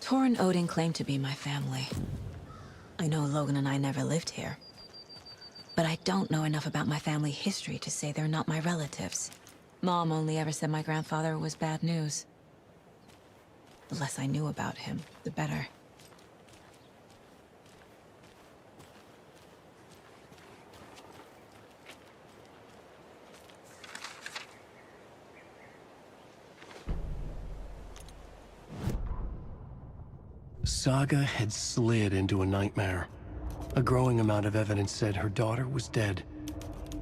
Tor and Odin claim to be my family. I know Logan and I never lived here. But I don't know enough about my family history to say they're not my relatives. Mom only ever said my grandfather was bad news. The less I knew about him, the better. Saga had slid into a nightmare. A growing amount of evidence said her daughter was dead.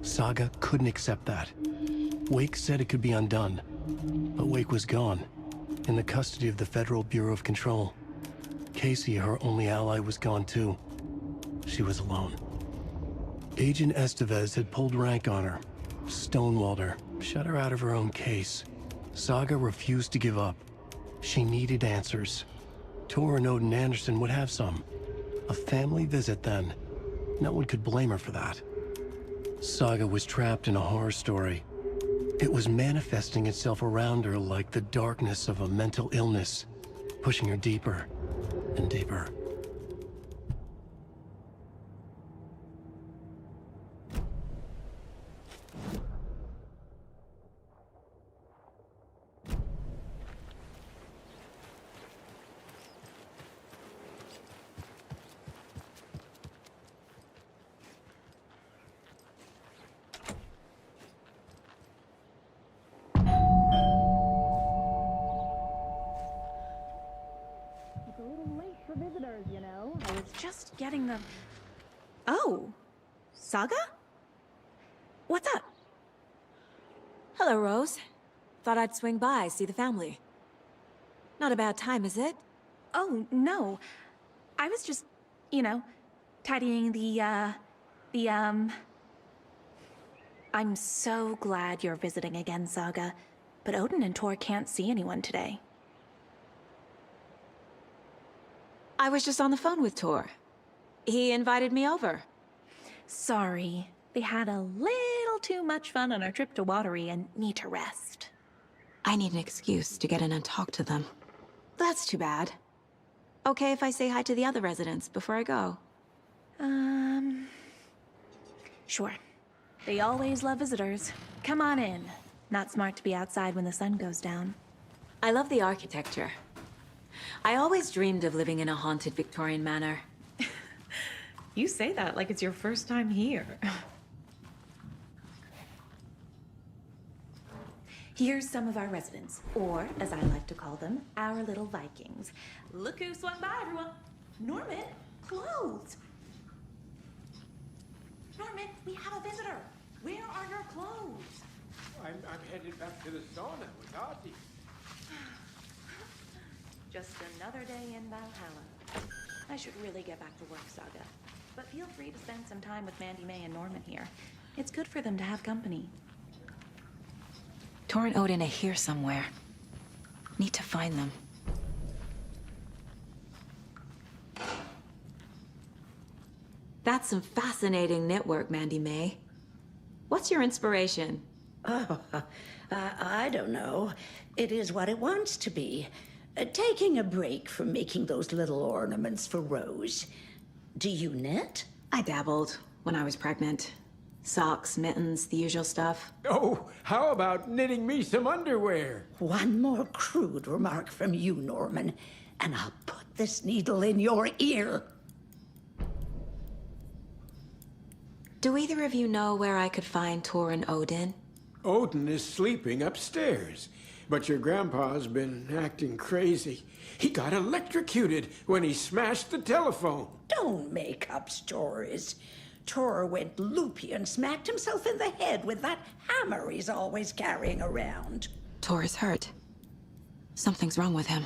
Saga couldn't accept that. Wake said it could be undone, but Wake was gone, in the custody of the Federal Bureau of Control. Casey, her only ally, was gone too. She was alone. Agent Estevez had pulled rank on her, stonewalled her, shut her out of her own case. Saga refused to give up. She needed answers. Tor and Odin Anderson would have some. A family visit then. No one could blame her for that. Saga was trapped in a horror story. It was manifesting itself around her like the darkness of a mental illness, pushing her deeper and deeper. Visitors, you know. I was just getting them. Oh, Saga? What's up? Hello, Rose. Thought I'd swing by, see the family. Not a bad time, is it? Oh, no. I was just, you know, tidying I'm so glad you're visiting again, Saga. But Odin and Tor can't see anyone today. I was just on the phone with Tor. He invited me over. Sorry. They had a little too much fun on our trip to Watery and need to rest. I need an excuse to get in and talk to them. That's too bad. Okay if I say hi to the other residents before I go? Sure. They always love visitors. Come on in. Not smart to be outside when the sun goes down. I love the architecture. I always dreamed of living in a haunted Victorian manor. You say that like it's your first time here. Here's some of our residents, or as I like to call them, our little Vikings. Look who swung by, everyone. Norman, clothes. Norman, we have a visitor. Where are your clothes? I'm headed back to the sauna with Ozzy. Just another day in Valhalla. I should really get back to work, Saga. But feel free to spend some time with Mandy May and Norman here. It's good for them to have company. Tor and Odin are here somewhere. Need to find them. That's some fascinating knitwork, Mandy May. What's your inspiration? Oh, I don't know. It is what it wants to be. Taking a break from making those little ornaments for Rose. Do you knit? I dabbled when I was pregnant. Socks, mittens, the usual stuff. Oh, how about knitting me some underwear? One more crude remark from you, Norman, and I'll put this needle in your ear. Do either of you know where I could find Tor and Odin? Odin is sleeping upstairs, but your grandpa's been acting crazy. He got electrocuted when he smashed the telephone. Don't make up stories. Tor went loopy and smacked himself in the head with that hammer he's always carrying around. Tor is hurt. Something's wrong with him.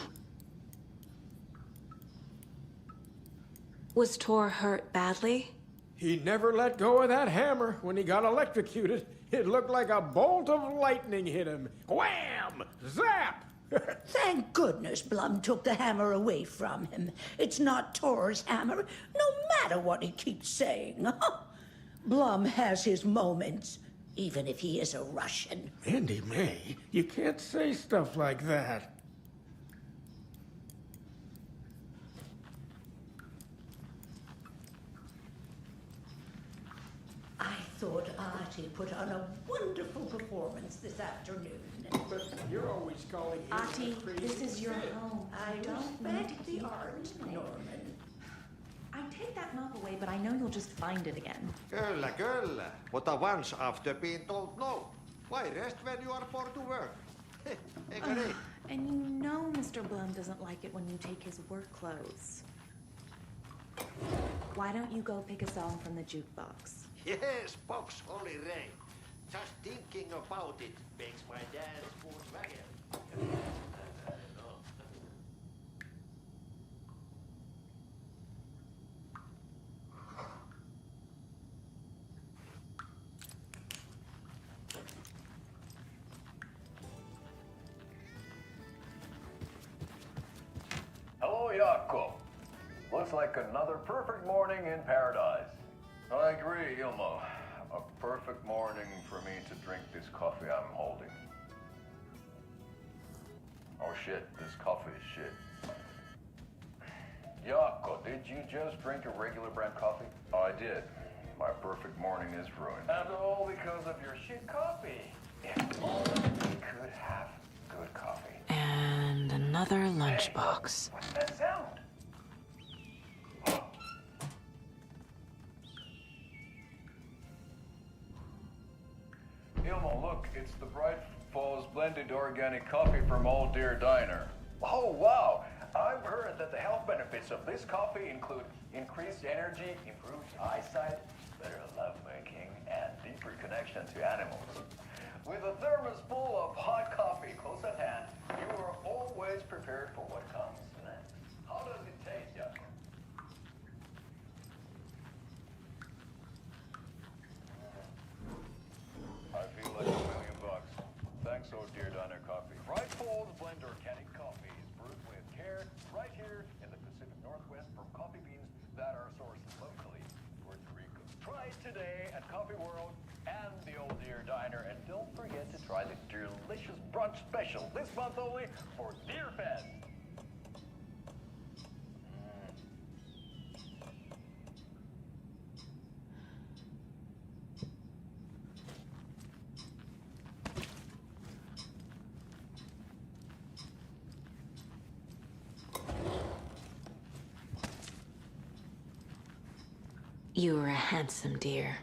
Was Tor hurt badly? He never let go of that hammer when he got electrocuted. It looked like a bolt of lightning hit him. Wham! Zap! Thank goodness Blum took the hammer away from him. It's not Tor's hammer, no matter what he keeps saying. Blum has his moments, even if he is a Russian. Mandy May, you can't say stuff like that. thought Artie put on a wonderful performance this afternoon. But you're always calling him Ati, a crazy this is your fit. home. I don't need to respect the keep art, cleaning it. Norman. I take that mop away, but I know you'll just find it again. Kyllä, kyllä. But once after being told no, why rest when you are for to work? Eikö niin? And you know Mr. Blum doesn't like it when you take his work clothes. Why don't you go pick a song from the jukebox? Yes, box Olli Ray. Just thinking about it makes my dance mood wagon. Hello, Jaakko. Looks like another perfect morning in paradise. I agree, Ilmo. A perfect morning for me to drink this coffee I'm holding. Oh shit, this coffee is shit. Jaakko, did you just drink a regular brand coffee? I did. My perfect morning is ruined. And all because of your shit coffee. If only we could have good coffee. And another lunchbox. What's that sound? Ilmo, look, it's the Bright Falls blended organic coffee from Old Deer Diner. Oh, wow. I've heard that the health benefits of this coffee include increased energy, improved eyesight, better lovemaking, and deeper connection to animals. With a thermos full of hot coffee close at hand, you are always prepared for what comes next. How does it taste, Jacob? I feel like $1,000,000. Thanks, Old Deer Diner Coffee. Bright Falls Blend Organic Coffee is brewed with care right here in the Pacific Northwest from coffee beans that are sourced locally in Puerto Rico. Try it today at Coffee World and the Old Deer Diner, and don't forget to try the delicious brunch special this month only for Deer Fest. You were a handsome deer.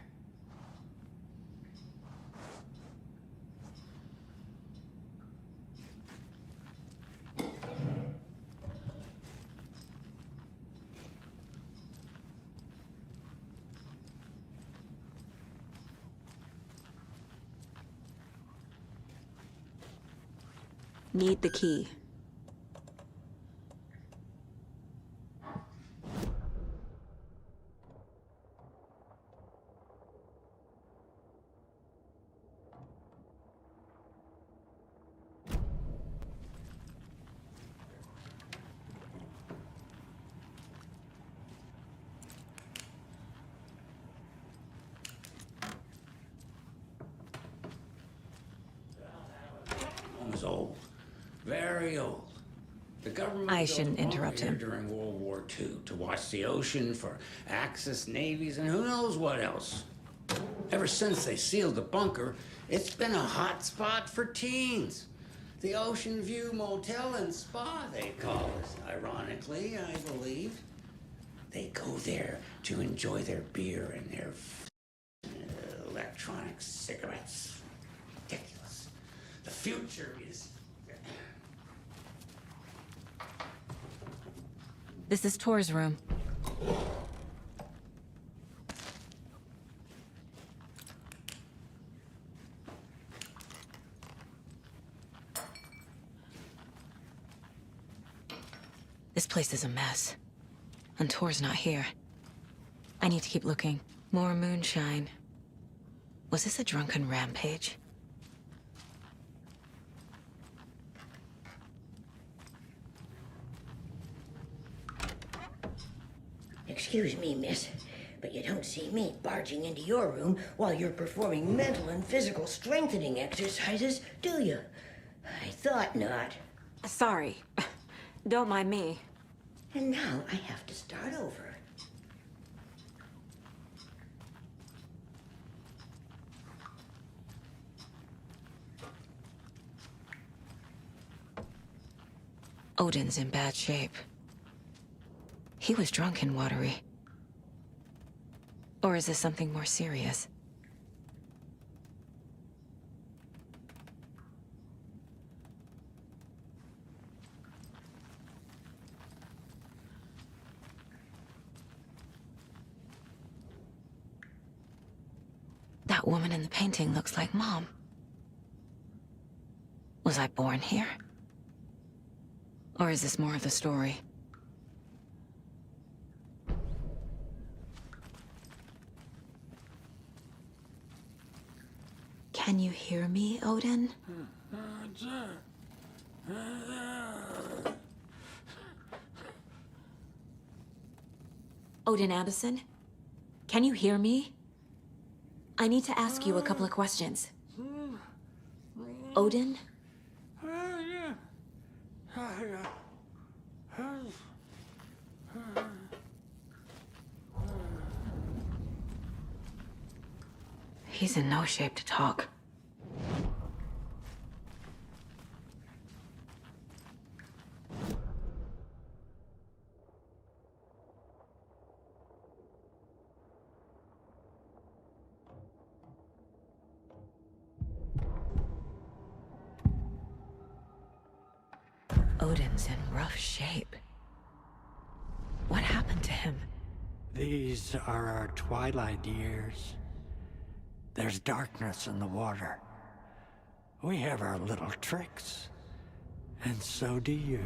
Need the key. Was old, very old. The government I built shouldn't a bunker interrupt here him. during World War II to watch the ocean for Axis navies and who knows what else. Ever since they sealed the bunker, it's been a hot spot for teens. The Ocean View Motel and Spa, they call it. Ironically, I believe. They go there to enjoy their beer and their electronic cigarettes. Ridiculous. The future is... This is Tor's room. This place is a mess. And Tor's not here. I need to keep looking. More moonshine. Was this a drunken rampage? Excuse me, miss, but you don't see me barging into your room while you're performing mental and physical strengthening exercises, do you? I thought not. Sorry. Don't mind me. And now I have to start over. Odin's in bad shape. He was drunk and watery. Or is this something more serious? That woman in the painting looks like Mom. Was I born here? Or is this more of the story? Can you hear me, Odin? Odin Anderson? Can you hear me? I need to ask you a couple of questions. Odin? He's in no shape to talk. Odin's in rough shape. What happened to him? These are our twilight years. There's darkness in the water. We have our little tricks. And so do you.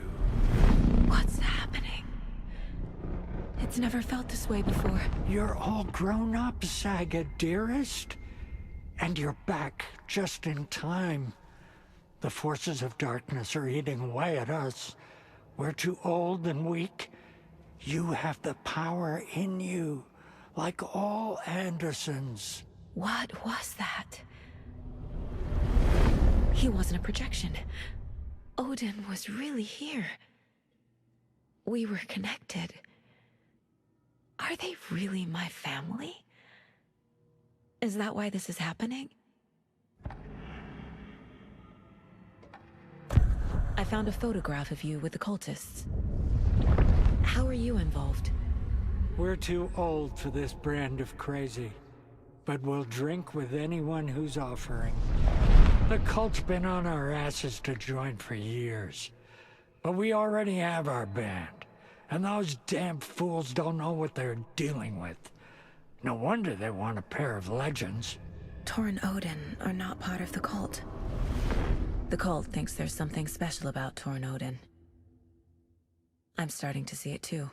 What's happening? It's never felt this way before. You're all grown up, Saga, dearest. And you're back just in time. The forces of darkness are eating away at us. We're too old and weak. You have the power in you, like all Andersons. What was that? He wasn't a projection. Odin was really here. We were connected. Are they really my family? Is that why this is happening? I found a photograph of you with the cultists. How are you involved? We're too old for this brand of crazy, but we'll drink with anyone who's offering. The cult's been on our asses to join for years, but we already have our band, and those damn fools don't know what they're dealing with. No wonder they want a pair of legends. Tor and Odin are not part of the cult. The cult thinks there's something special about Tor and Odin. I'm starting to see it too.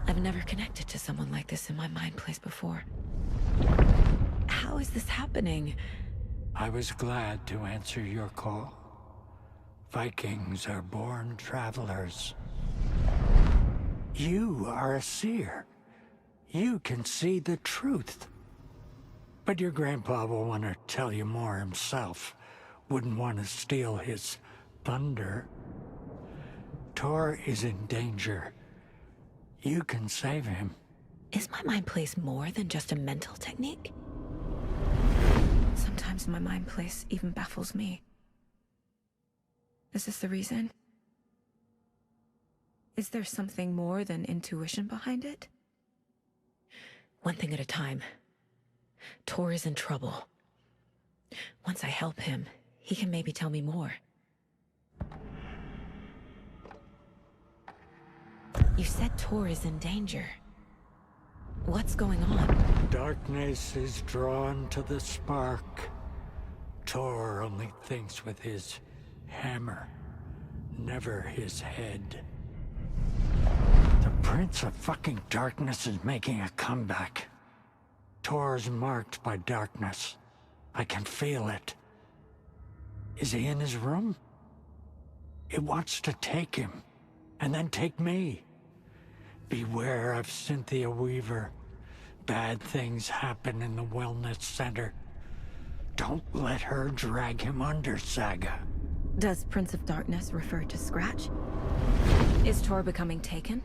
I've never connected to someone like this in my mind place before. How is this happening? I was glad to answer your call. Vikings are born travelers. You are a seer. You can see the truth. But your grandpa will want to tell you more himself. Wouldn't want to steal his thunder. Tor is in danger. You can save him. Is my mind place more than just a mental technique? Sometimes my mind place even baffles me. Is this the reason? Is there something more than intuition behind it? One thing at a time. Tor is in trouble. Once I help him, he can maybe tell me more. You said Tor is in danger. What's going on? Darkness is drawn to the spark. Tor only thinks with his hammer, never his head. The Prince of fucking Darkness is making a comeback. Tor's marked by darkness. I can feel it. Is he in his room? It wants to take him, and then take me. Beware of Cynthia Weaver. Bad things happen in the wellness center. Don't let her drag him under, Saga. Does Prince of Darkness refer to Scratch? Is Tor becoming taken?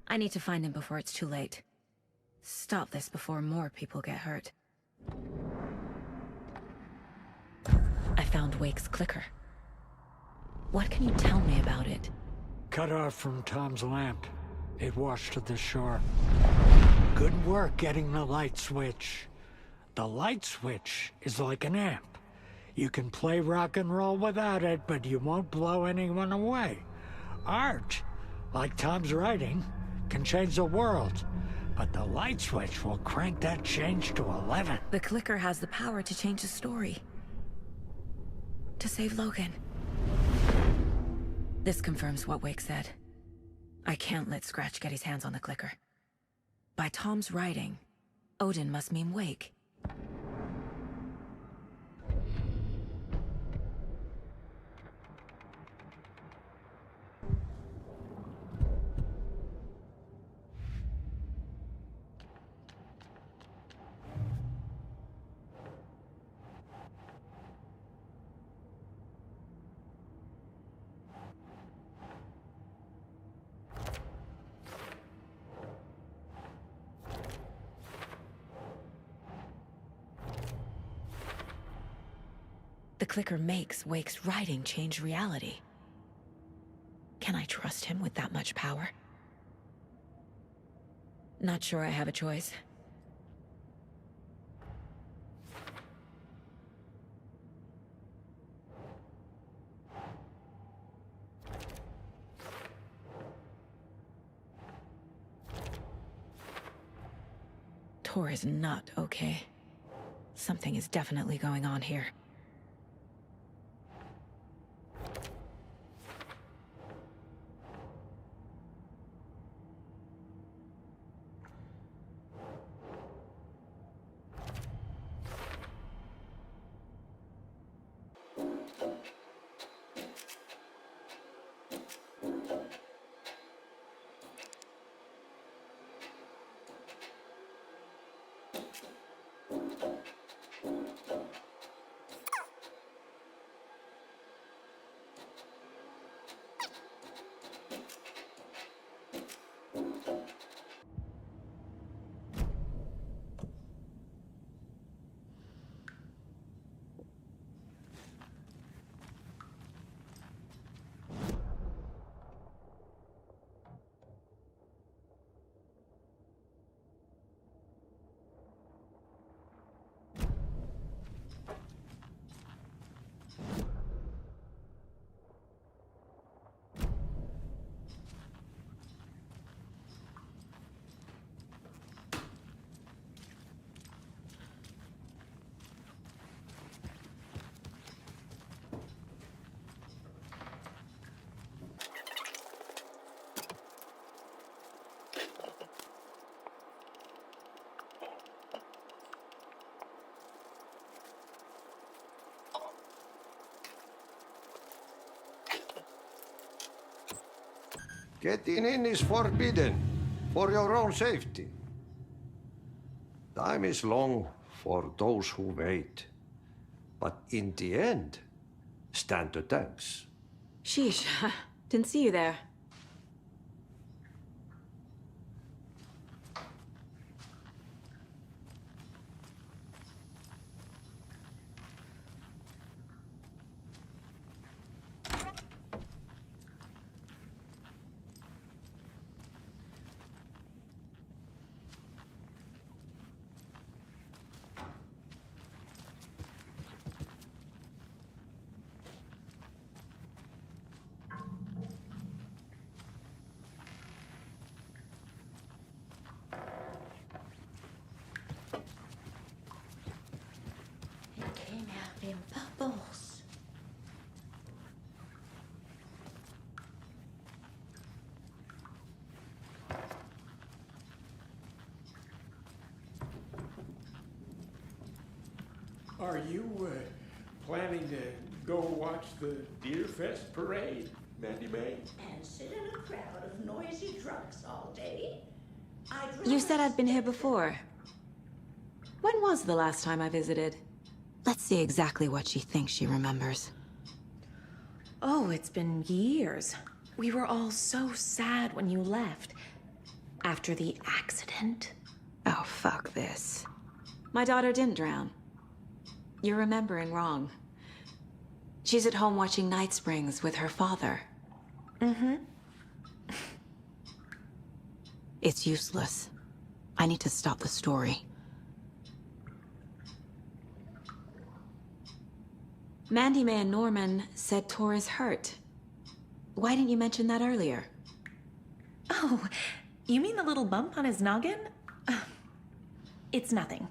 I need to find him before it's too late. Stop this before more people get hurt. I found Wake's clicker. What can you tell me about it? Cut off from Tom's lamp. It washed to the shore. Good work getting the light switch. The light switch is like an amp. You can play rock and roll without it, but you won't blow anyone away. Art, like Tom's writing, can change the world. But the light switch will crank that change to 11. The clicker has the power to change the story. To save Logan. This confirms what Wake said. I can't let Scratch get his hands on the clicker. By Tom's writing, Odin must mean Wake. The clicker makes Wake's writing change reality. Can I trust him with that much power? Not sure I have a choice. Tor is not okay. Something is definitely going on here. Getting in is forbidden, for your own safety. Time is long for those who wait. But in the end, stand the thanks. Sheesh, didn't see you there. In bubbles. Are you planning to go watch the Deer Fest parade, Mandy May? And sit in a crowd of noisy drunks all day? You said I'd been here before. When was the last time I visited? Let's see exactly what she thinks she remembers. Oh, it's been years. We were all so sad when you left. After the accident. Oh, fuck this. My daughter didn't drown. You're remembering wrong. She's at home watching Night Springs with her father. Mm-hmm. It's useless. I need to stop the story. Mandy May and Norman said Tor is hurt. Why didn't you mention that earlier? Oh, you mean the little bump on his noggin? It's nothing.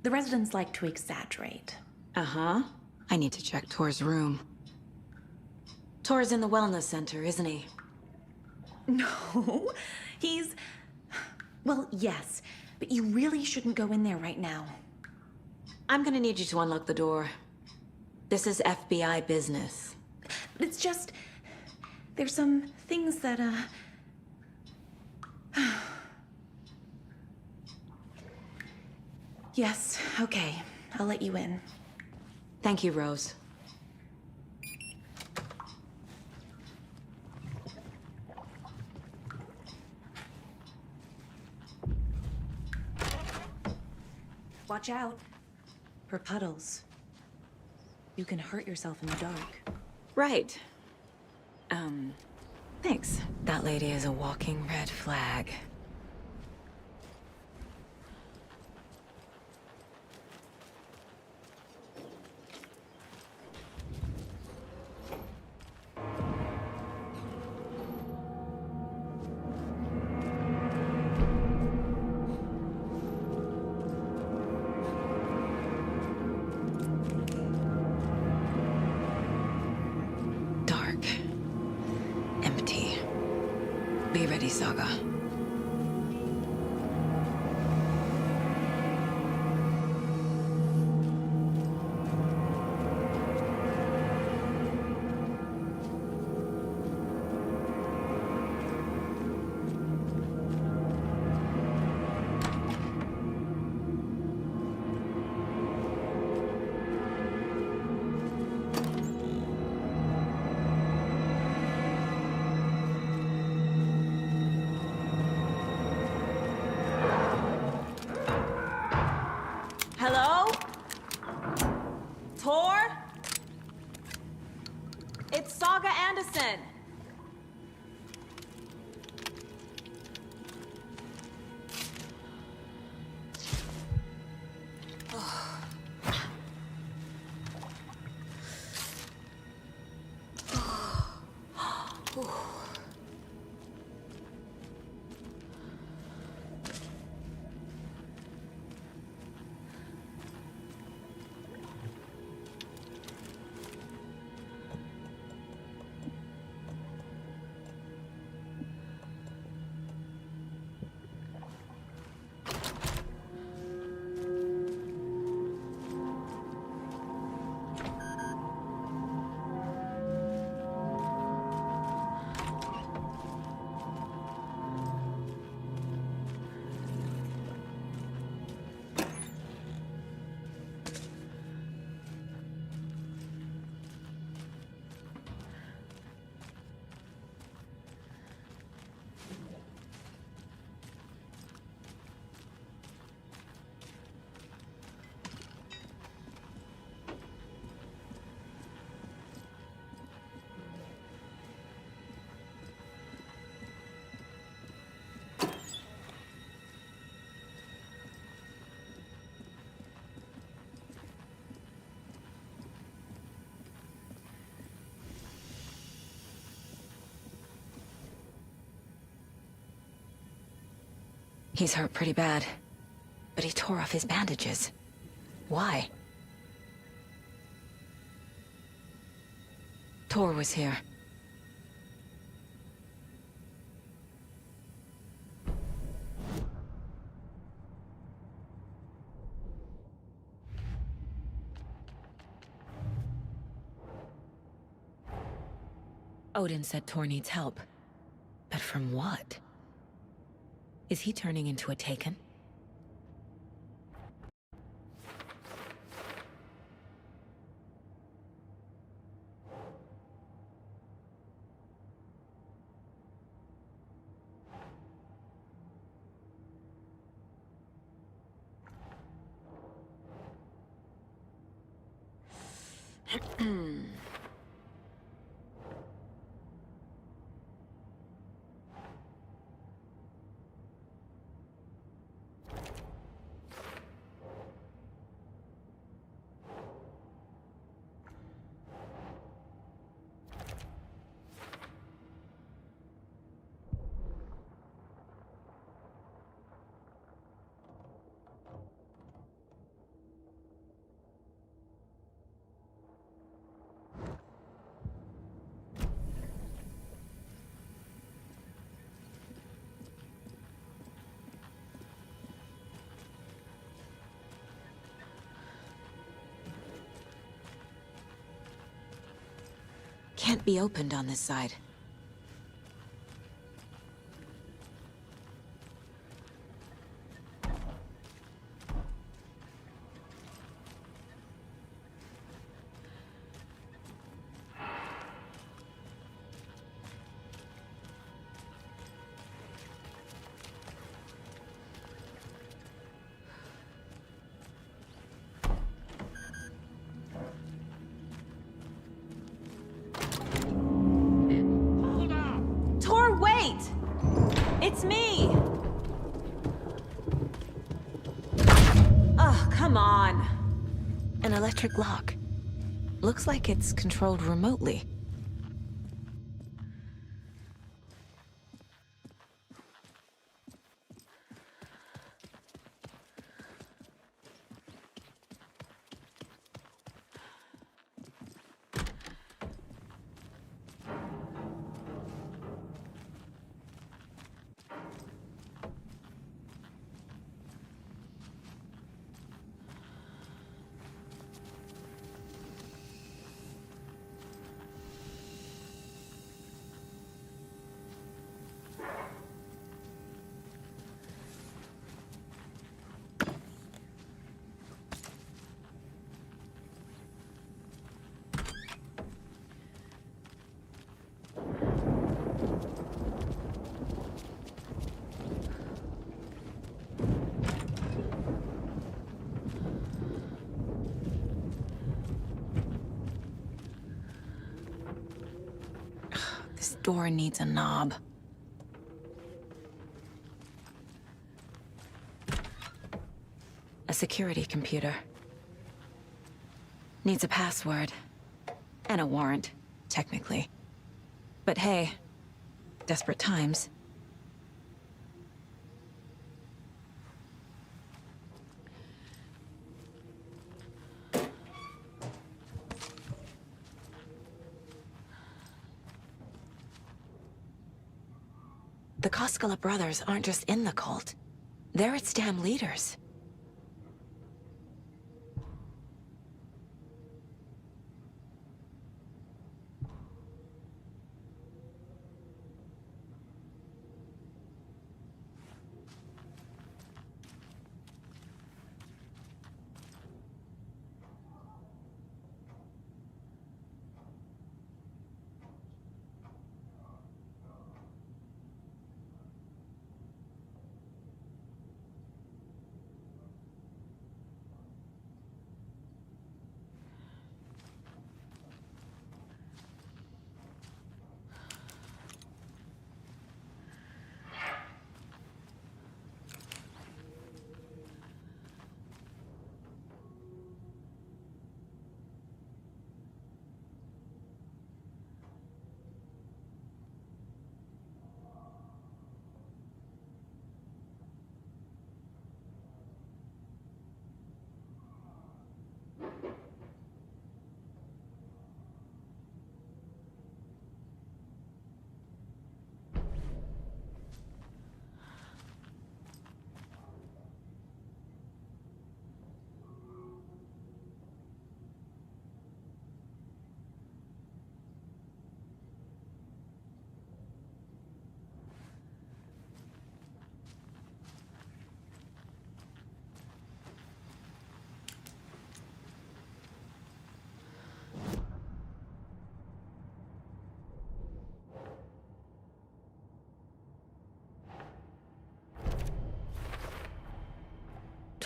The residents like to exaggerate. Uh-huh. I need to check Tor's room. Tor's in the wellness center, isn't he? No, he's... Well, yes, but you really shouldn't go in there right now. I'm gonna need you to unlock the door. This is FBI business. It's just... There's some things that, Yes, okay. I'll let you in. Thank you, Rose. Watch out for puddles. You can hurt yourself in the dark. Right. Thanks. That lady is a walking red flag. Dark. Empty. Be ready, Saga. Hello? Tor? It's Saga Anderson. He's hurt pretty bad, but he tore off his bandages. Why? Tor was here. Odin said Tor needs help. But from what? Is he turning into a Taken? can't be opened on this side. Tor, wait! It's me! Oh, come on. An electric lock. Looks like it's controlled remotely. This door needs a knob. A security computer. Needs a password. And a warrant, technically. But hey, desperate times. The Koskela brothers aren't just in the cult. They're its damn leaders.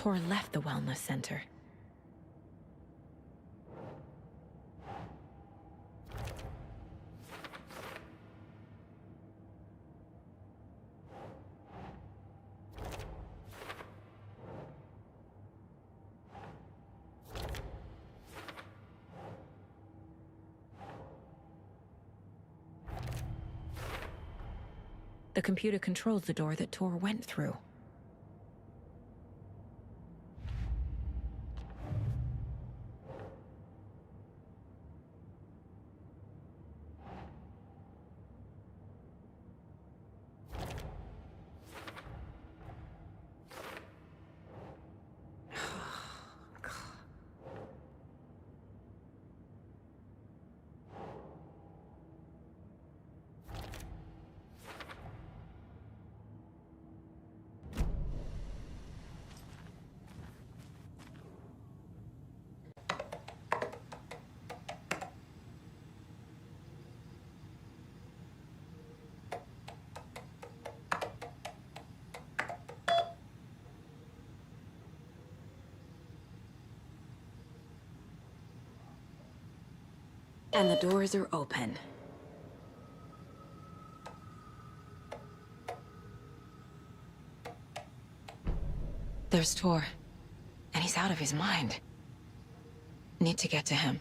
Tor left the wellness center. The computer controls the door that Tor went through. And the doors are open. There's Tor. And he's out of his mind. Need to get to him.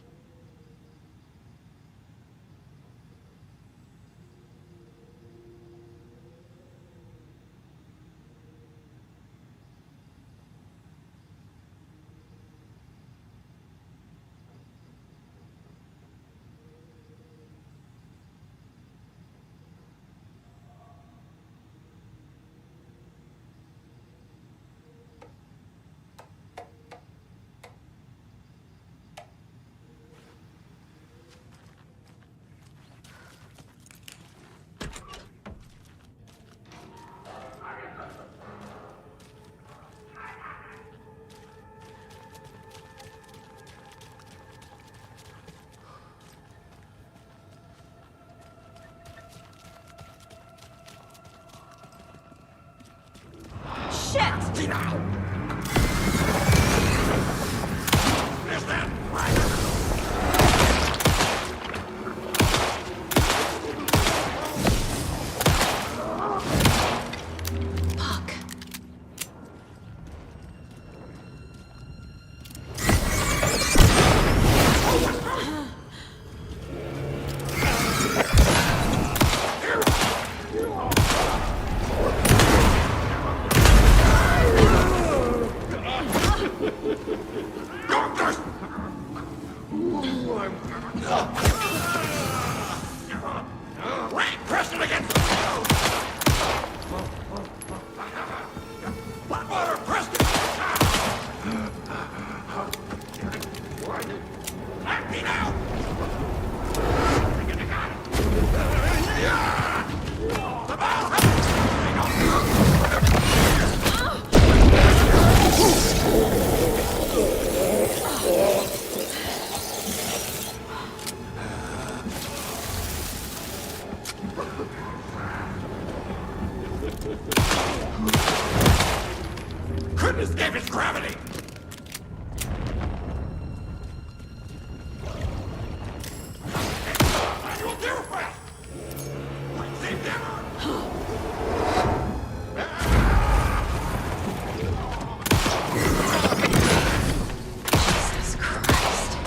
Couldn't escape its gravity! Manual gear fast! Like save Jesus Christ.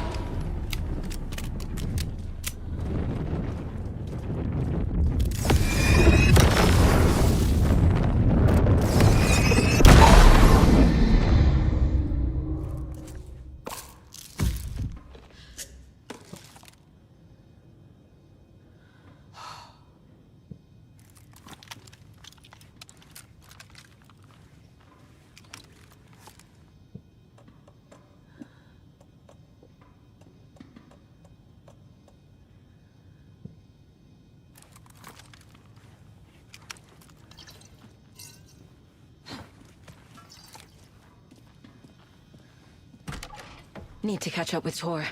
Need to catch up with Tor.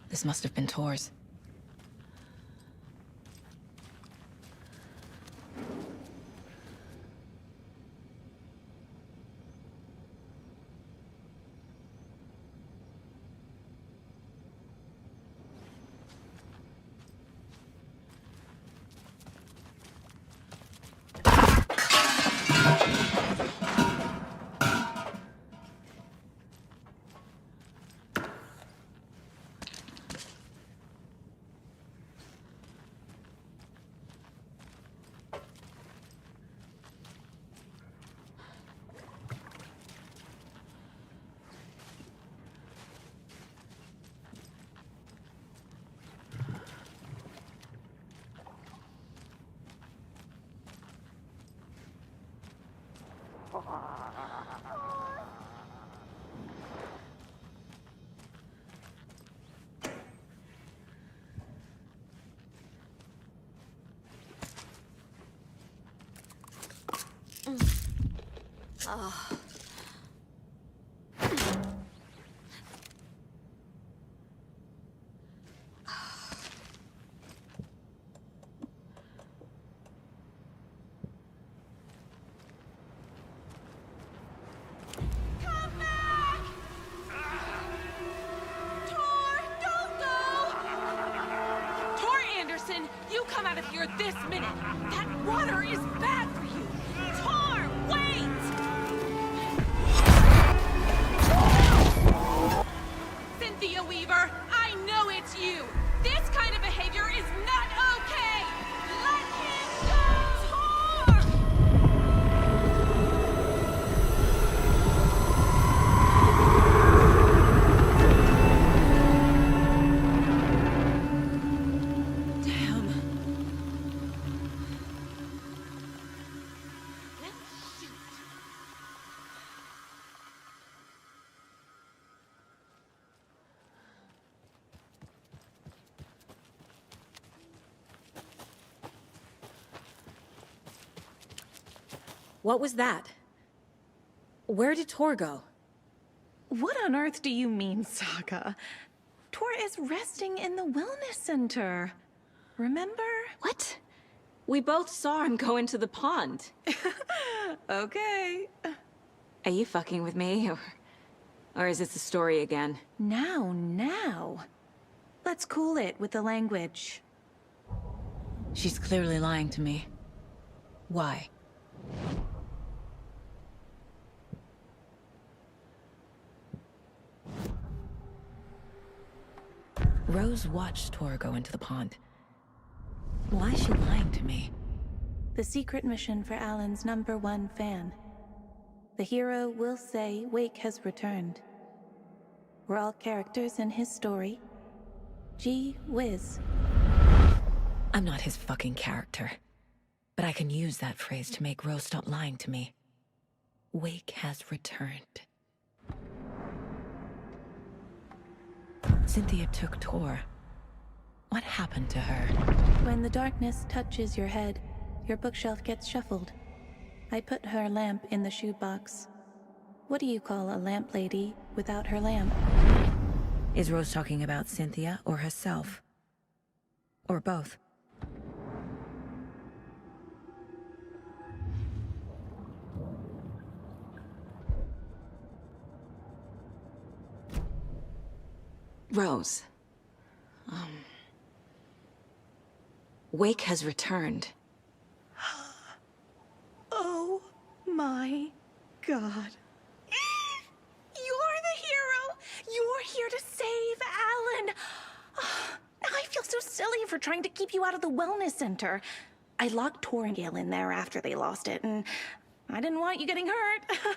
This must have been Tor's. out of here this minute! That water is bad for you! Tor, wait! Cynthia Weaver, I know it's you! This kind of behavior is not okay! Let him go! Tor! Damn. What was that? Where did Tor go? What on earth do you mean, Saga? Tor is resting in the wellness center. Remember? What? We both saw him go into the pond. Okay. Are you fucking with me, or is this a story again? Now. Let's cool it with the language. She's clearly lying to me. Why? Rose watched Tor go into the pond. Why is she lying to me? The secret mission for Alan's #1 fan. The hero will say Wake has returned. We're all characters in his story. Gee whiz. I'm not his fucking character. But I can use that phrase to make Rose stop lying to me. Wake has returned. Cynthia took Tor. What happened to her? When the darkness touches your head, your bookshelf gets shuffled. I put her lamp in the shoebox. What do you call a lamp lady without her lamp? Is Rose talking about Cynthia or herself? Or both? Rose. Wake has returned. Oh my God. You're the hero! You're here to save Alan! I feel so silly for trying to keep you out of the wellness center. I locked Tor and Gale in there after they lost it, and I didn't want you getting hurt.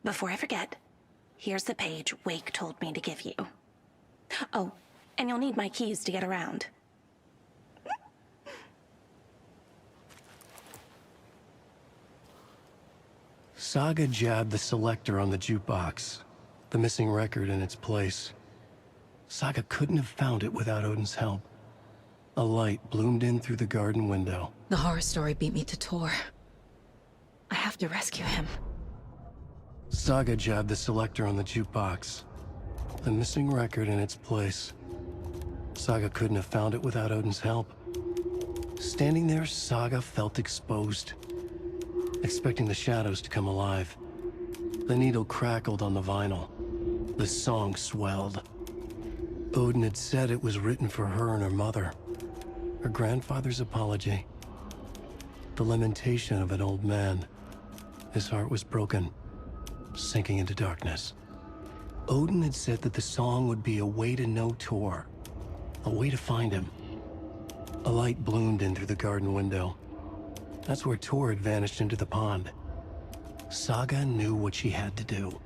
Before I forget, here's the page Wake told me to give you. Oh, and you'll need my keys to get around. Saga jabbed the selector on the jukebox, the missing record in its place. Saga couldn't have found it without Odin's help. A light bloomed in through the garden window. The horror story beat me to Tor. I have to rescue him. Saga jabbed the selector on the jukebox, the missing record in its place. Saga couldn't have found it without Odin's help. Standing there, Saga felt exposed, expecting the shadows to come alive. The needle crackled on the vinyl. The song swelled. Odin had said it was written for her and her mother. Her grandfather's apology. The lamentation of an old man. His heart was broken, sinking into darkness. Odin had said that the song would be a way to know Tor, a way to find him. A light bloomed in through the garden window. That's where Tor had vanished into the pond. Saga knew what she had to do.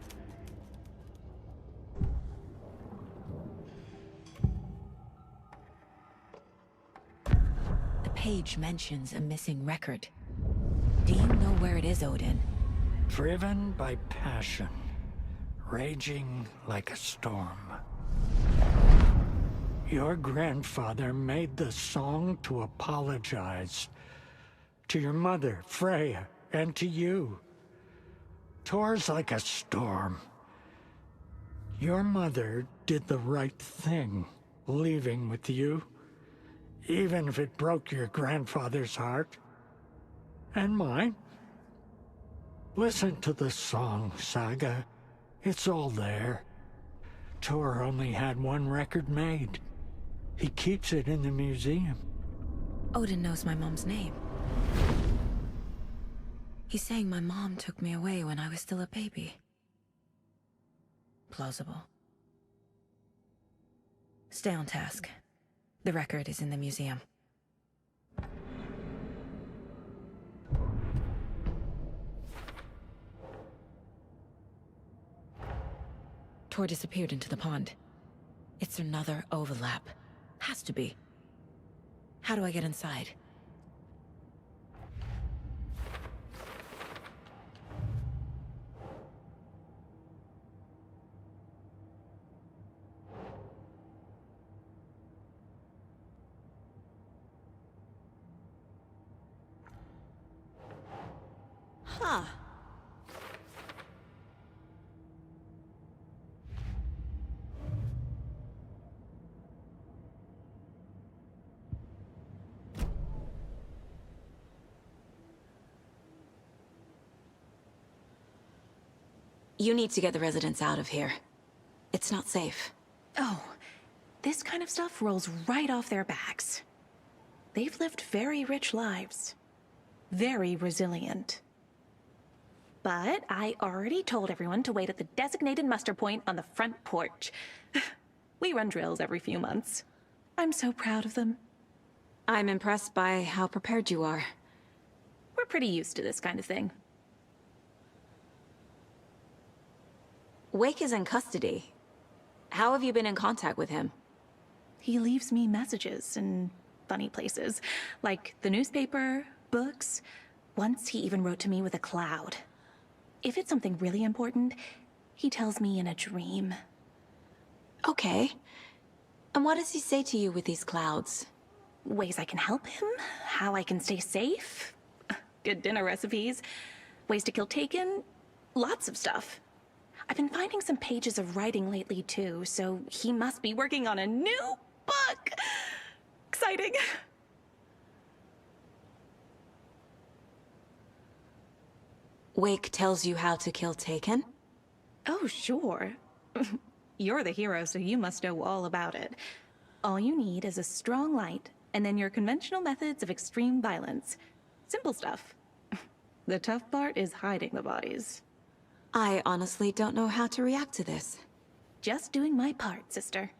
The page mentions a missing record. Do you know where it is, Odin? Driven by passion, raging like a storm. Your grandfather made the song to apologize. To your mother, Freya, and to you. Tor's like a storm. Your mother did the right thing, leaving with you, even if it broke your grandfather's heart. And mine. Listen to the song, Saga. It's all there. Tor only had one record made. He keeps it in the museum. Odin knows my mom's name. He's saying my mom took me away when I was still a baby. Plausible. Stay on task. The record is in the museum. Tor disappeared into the pond. It's another overlap. Has to be. How do I get inside? Huh. You need to get the residents out of here. It's not safe. Oh, this kind of stuff rolls right off their backs. They've lived very rich lives. Very resilient. But I already told everyone to wait at the designated muster point on the front porch. We run drills every few months. I'm so proud of them. I'm impressed by how prepared you are. We're pretty used to this kind of thing. Wake is in custody. How have you been in contact with him? He leaves me messages in funny places, like the newspaper, books. Once he even wrote to me with a cloud. If it's something really important, he tells me in a dream. Okay. And what does he say to you with these clouds? Ways I can help him, how I can stay safe, good dinner recipes, ways to kill Taken, lots of stuff. I've been finding some pages of writing lately too, so he must be working on a new book! Exciting! Wake tells you how to kill Taken? Oh, sure. You're the hero, so you must know all about it. All you need is a strong light, and then your conventional methods of extreme violence. Simple stuff. The tough part is hiding the bodies. I honestly don't know how to react to this. Just doing my part, sister.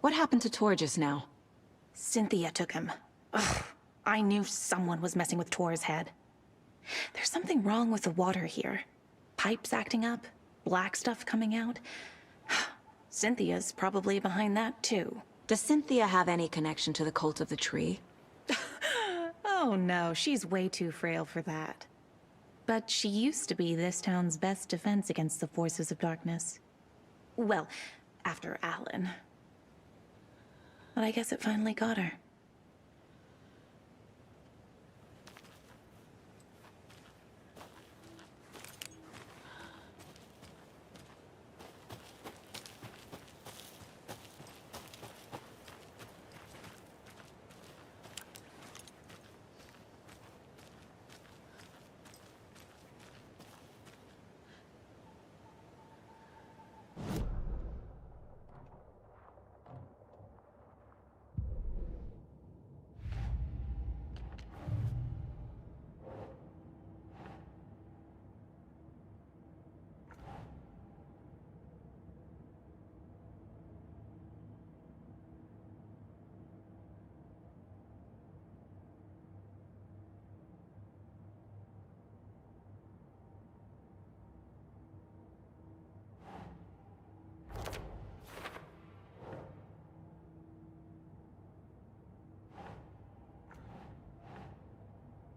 What happened to Tor just now? Cynthia took him. Ugh, I knew someone was messing with Tor's head. There's something wrong with the water here. Pipes acting up, black stuff coming out. Cynthia's probably behind that too. Does Cynthia have any connection to the cult of the tree? Oh no, she's way too frail for that. But she used to be this town's best defense against the forces of darkness. Well, after Alan. But I guess it finally got her.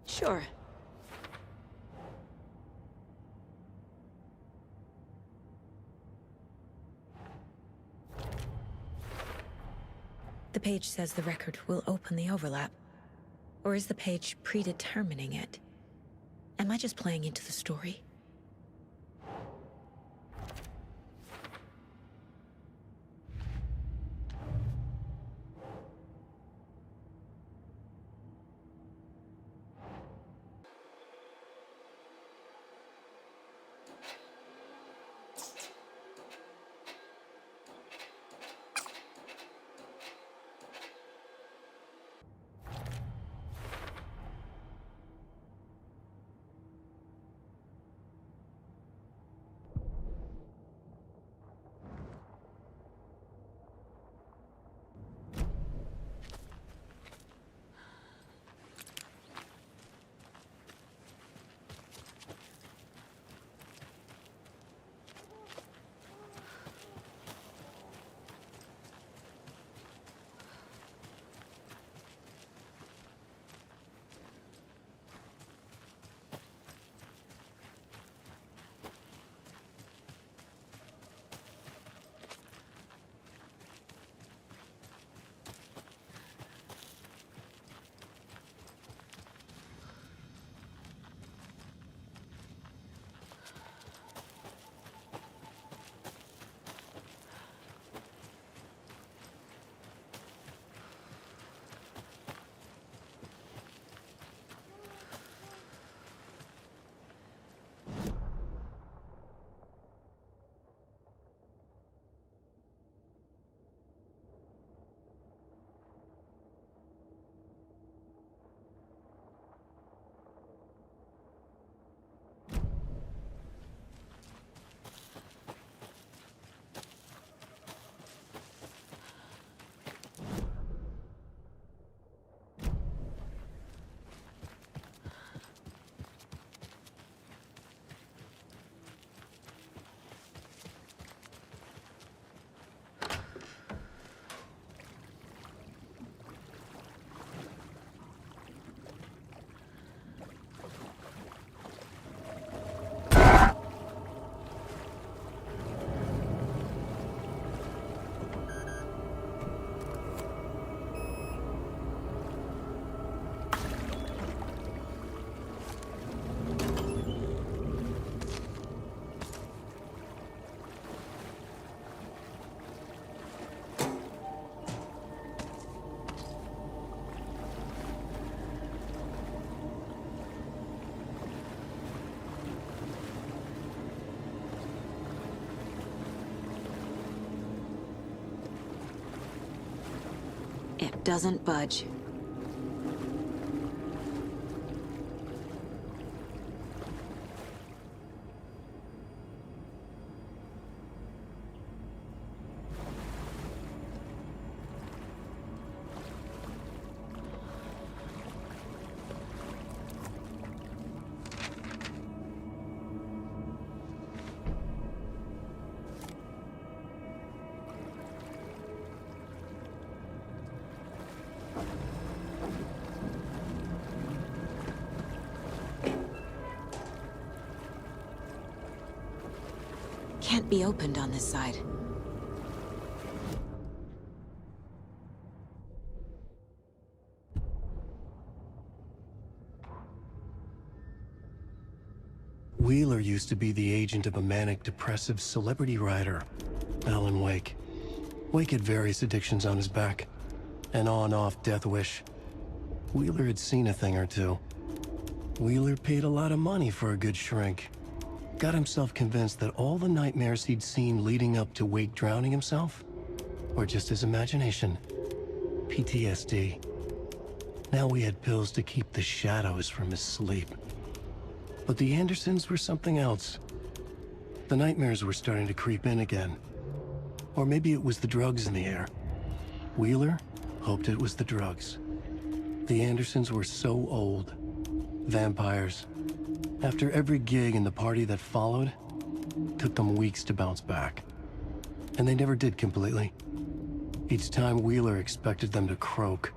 Sure. The page says the record will open the overlap. Or is the page predetermining it? Am I just playing into the story? It doesn't budge. Can't be opened on this side. Wheeler used to be the agent of a manic-depressive celebrity writer, Alan Wake. Wake had various addictions on his back, an on-off death wish. Wheeler had seen a thing or two. Wheeler paid a lot of money for a good shrink. Got himself convinced that all the nightmares he'd seen leading up to Wake drowning himself were just his imagination. PTSD. Now we had pills to keep the shadows from his sleep. But the Andersons were something else. The nightmares were starting to creep in again. Or maybe it was the drugs in the air. Wheeler hoped it was the drugs. The Andersons were so old. Vampires. After every gig and the party that followed, took them weeks to bounce back. And they never did completely. Each time Wheeler expected them to croak.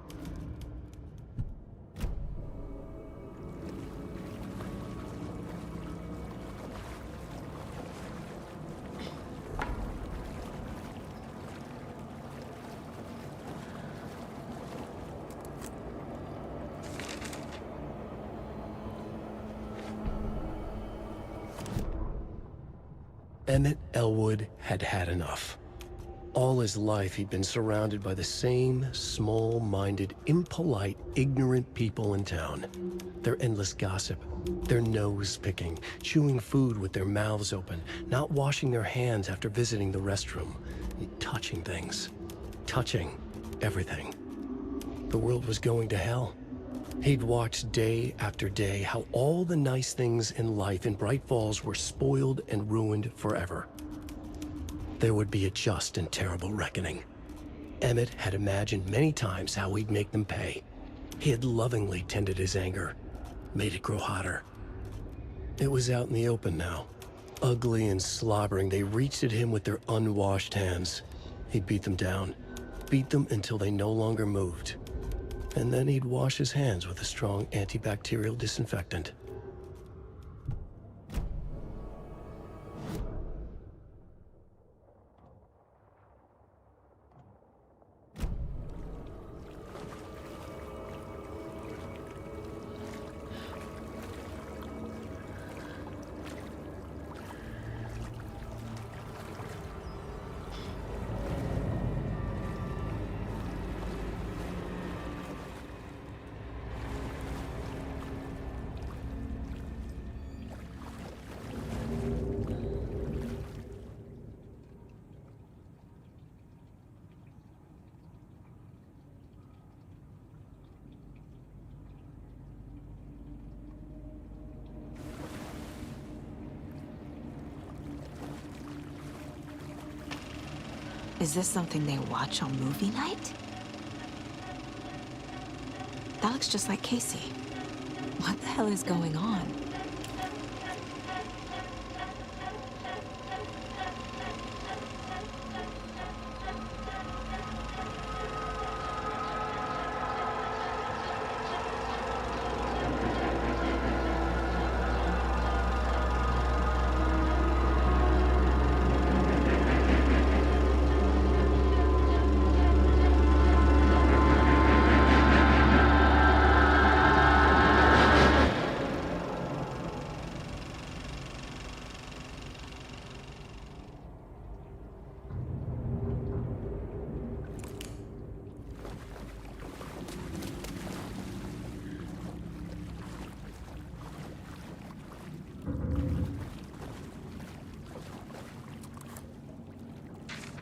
Emmett Elwood had had enough. All his life, he'd been surrounded by the same small-minded, impolite, ignorant people in town. Their endless gossip, their nose-picking, chewing food with their mouths open, not washing their hands after visiting the restroom, and touching things. Touching everything. The world was going to hell. He'd watched day after day how all the nice things in life in Bright Falls were spoiled and ruined forever. There would be a just and terrible reckoning. Emmett had imagined many times how he'd make them pay. He had lovingly tended his anger, made it grow hotter. It was out in the open now. Ugly and slobbering, they reached at him with their unwashed hands. He'd beat them down, beat them until they no longer moved. And then he'd wash his hands with a strong antibacterial disinfectant. Is this something they watch on movie night? That looks just like Casey. What the hell is going on?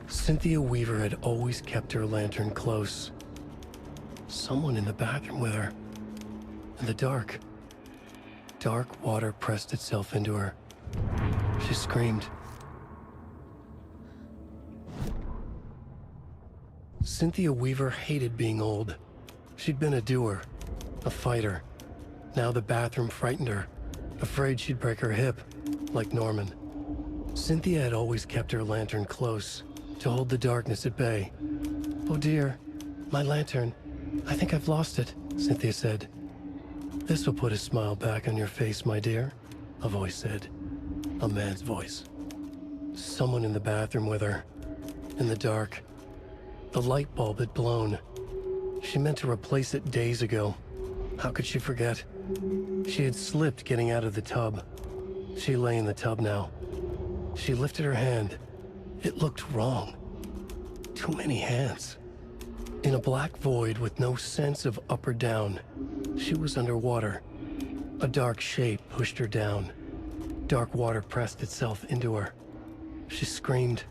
Cynthia Weaver had always kept her lantern close. Someone in the bathroom with her. In the dark. Dark water pressed itself into her. She screamed. Cynthia Weaver hated being old. She'd been a doer, a fighter. Now the bathroom frightened her, afraid she'd break her hip, like Norman. Cynthia had always kept her lantern close, to hold the darkness at bay. "Oh dear, my lantern. I think I've lost it," Cynthia said. "This will put a smile back on your face, my dear," a voice said. A man's voice. Someone in the bathroom with her. In the dark. The light bulb had blown. She meant to replace it days ago. How could she forget? She had slipped getting out of the tub. She lay in the tub now. She lifted her hand. It looked wrong. Too many hands. In a black void with no sense of up or down, she was underwater. A dark shape pushed her down. Dark water pressed itself into her. She screamed.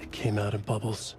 It came out in bubbles.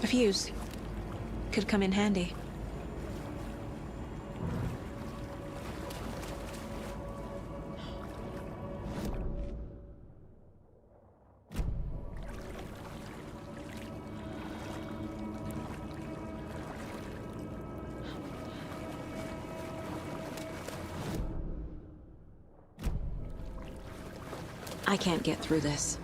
A fuse. Could come in handy. I can't get through this.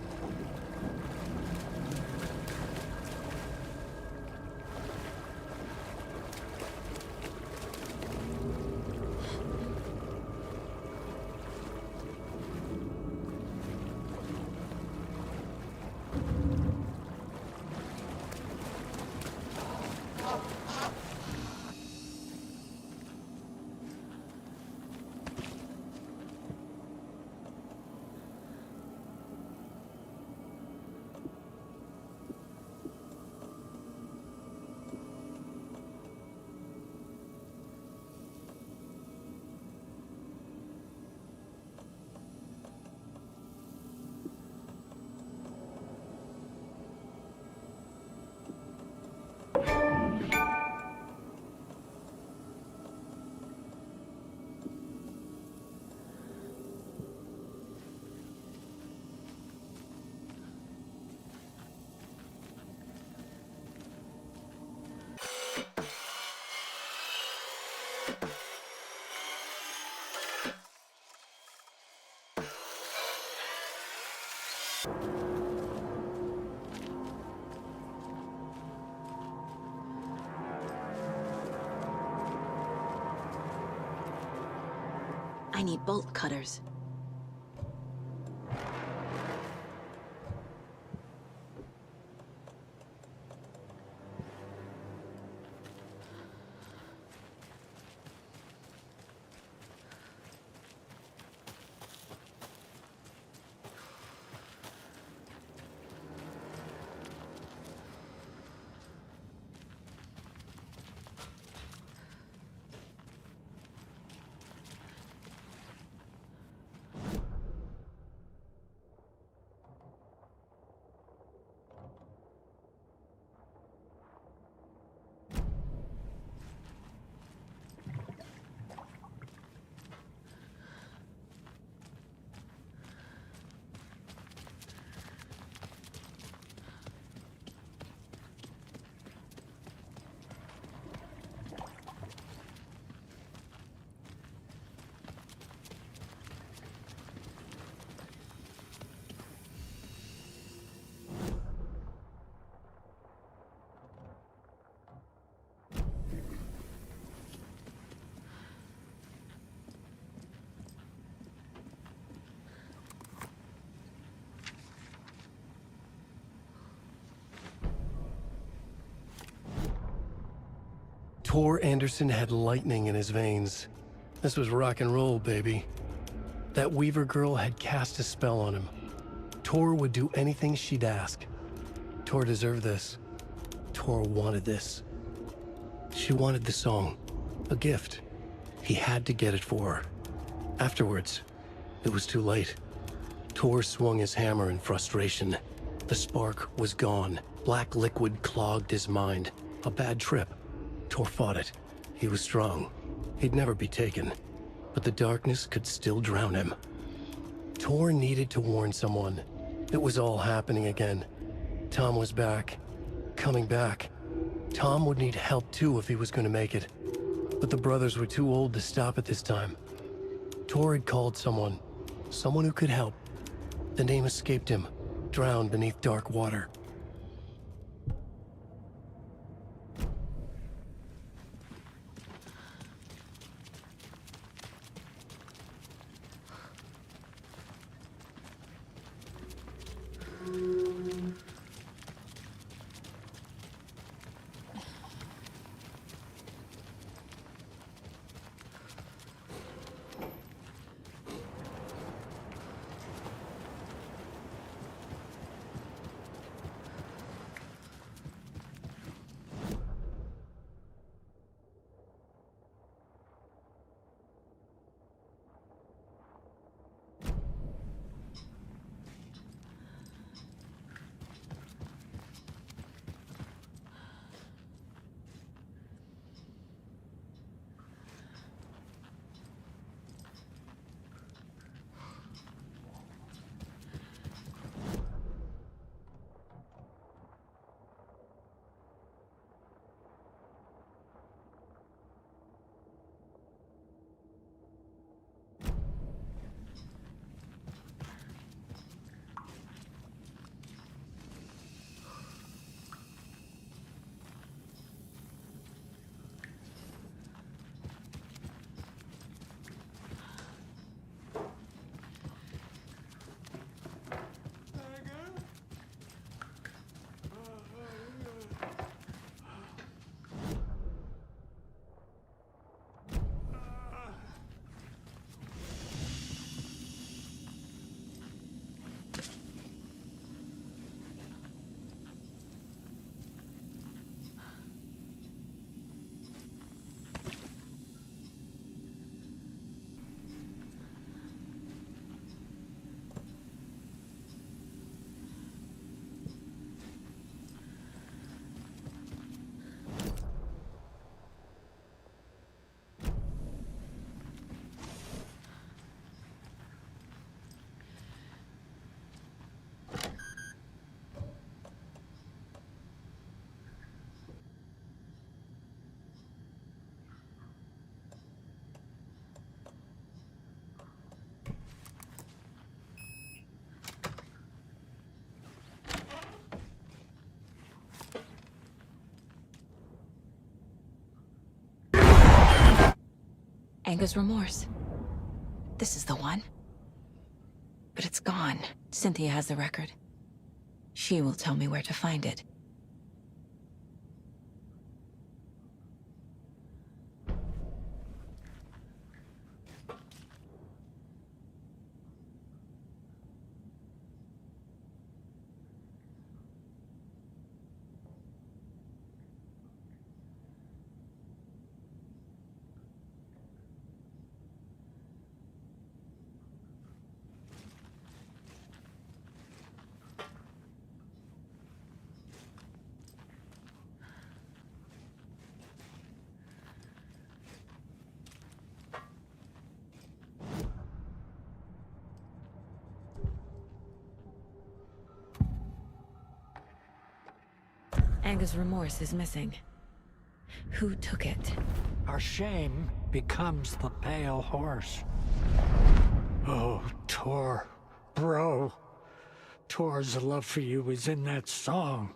I need bolt cutters. Tor Anderson had lightning in his veins. This was rock and roll, baby. That Weaver girl had cast a spell on him. Tor would do anything she'd ask. Tor deserved this. Tor wanted this. She wanted the song. A gift. He had to get it for her. Afterwards, it was too late. Tor swung his hammer in frustration. The spark was gone. Black liquid clogged his mind. A bad trip. Tor fought it. He was strong. He'd never be taken. But the darkness could still drown him. Tor needed to warn someone. It was all happening again. Tom was back. Coming back. Tom would need help too if he was going to make it. But the brothers were too old to stop it this time. Tor had called someone. Someone who could help. The name escaped him. Drowned beneath dark water. Anger's remorse. This is the one. But it's gone. Cynthia has the record. She will tell me where to find it. Angus' remorse is missing. Who took it? Our shame becomes the pale horse. Oh, Tor, bro. Tor's love for you is in that song.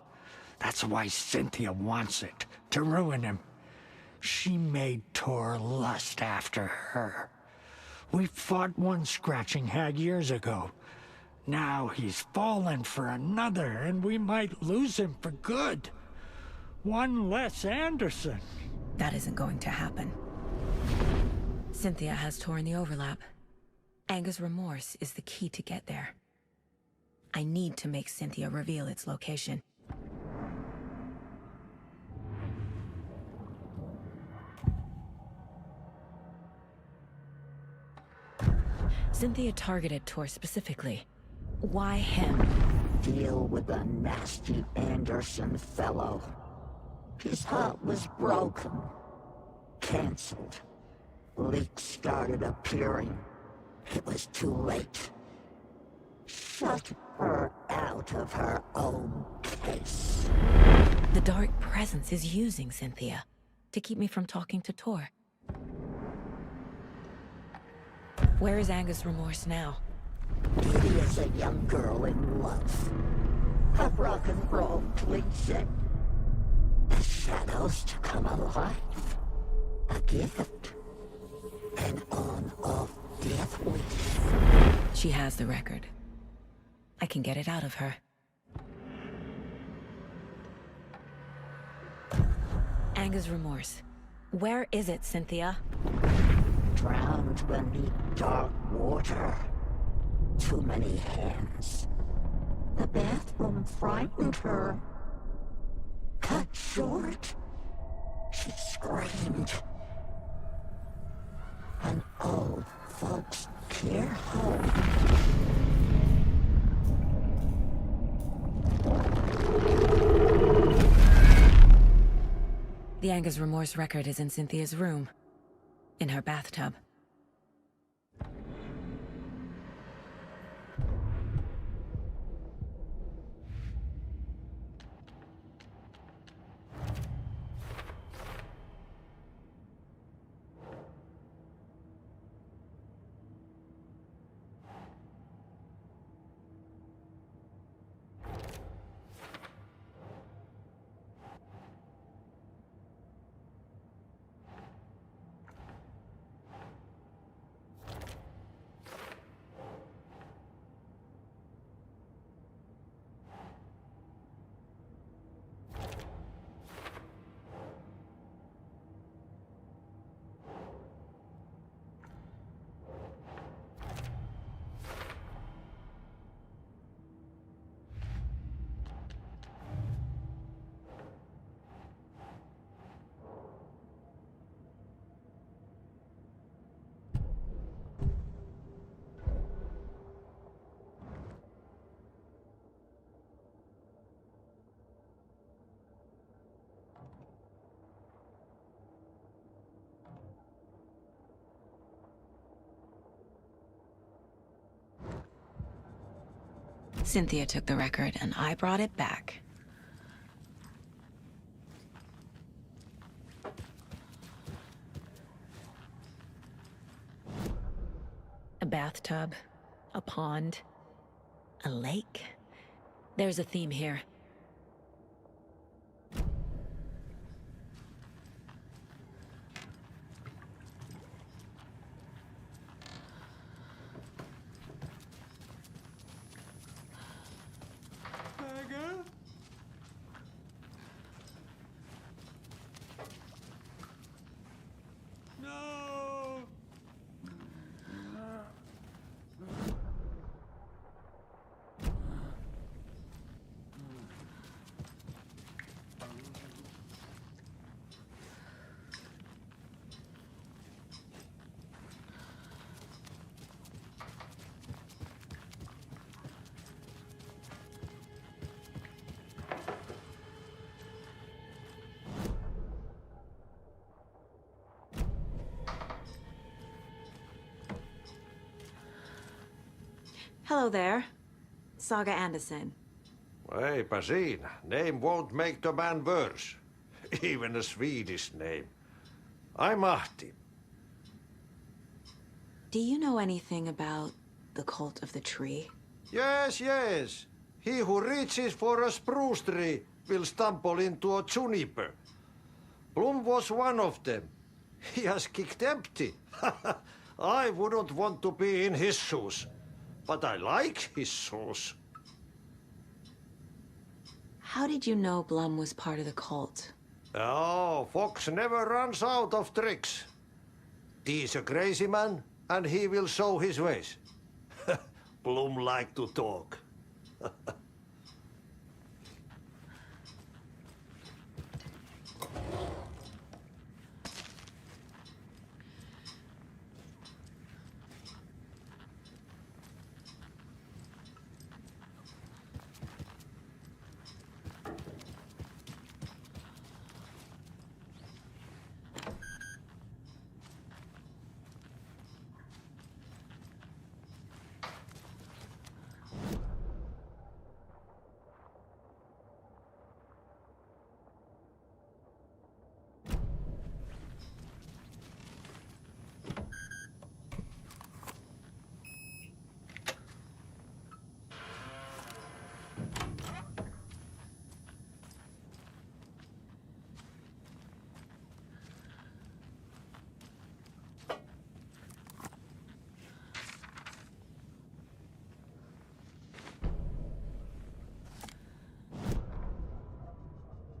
That's why Cynthia wants it, to ruin him. She made Tor lust after her. We fought one scratching hag years ago. Now he's fallen for another, and we might lose him for good. One less Anderson. That isn't going to happen. Cynthia has Tor in the overlap. Angus' remorse is the key to get there. I need to make Cynthia reveal its location. Cynthia targeted Tor specifically. Why him? Deal with the nasty Anderson fellow. His heart was broken. Cancelled. Leaks started appearing. It was too late. Shut her out of her own case. The dark presence is using Cynthia to keep me from talking to Tor. Where is Angus' remorse now? Kitty is a young girl in love. A rock and roll cliche. The shadows to come alive. A gift. An on-off death wish. She has the record. I can get it out of her. Angus' remorse. Where is it, Cynthia? Drowned beneath dark water. Too many hands. The bathroom frightened her. Cut short. She screamed. An old folks' care home. The Angus' remorse record is in Cynthia's room. In her bathtub. Cynthia took the record, and I brought it back. A bathtub, a pond, a lake. There's a theme here. Hello there. Saga Anderson. Eipä siinä. Name won't make the man worse. Even a Swedish name. I'm Ahti. Do you know anything about the cult of the tree? Yes, yes. He who reaches for a spruce tree will stumble into a juniper. Blum was one of them. He has kicked empty. I wouldn't want to be in his shoes. But I like his shoes. How did you know Blum was part of the cult? Oh, Fox never runs out of tricks. He's a crazy man, and he will show his ways. Blum like to talk.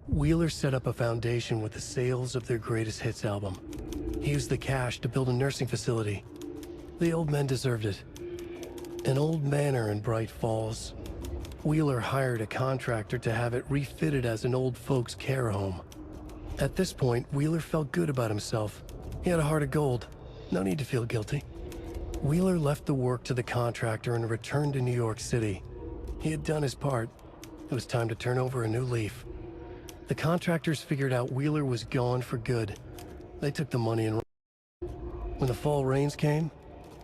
Wheeler set up a foundation with the sales of their greatest hits album. He used the cash to build a nursing facility. The old men deserved it. An old manor in Bright Falls. Wheeler hired a contractor to have it refitted as an old folks' care home. At this point, Wheeler felt good about himself. He had a heart of gold. No need to feel guilty. Wheeler left the work to the contractor and returned to New York City. He had done his part. It was time to turn over a new leaf. The contractors figured out Wheeler was gone for good. They took the money and... When the fall rains came,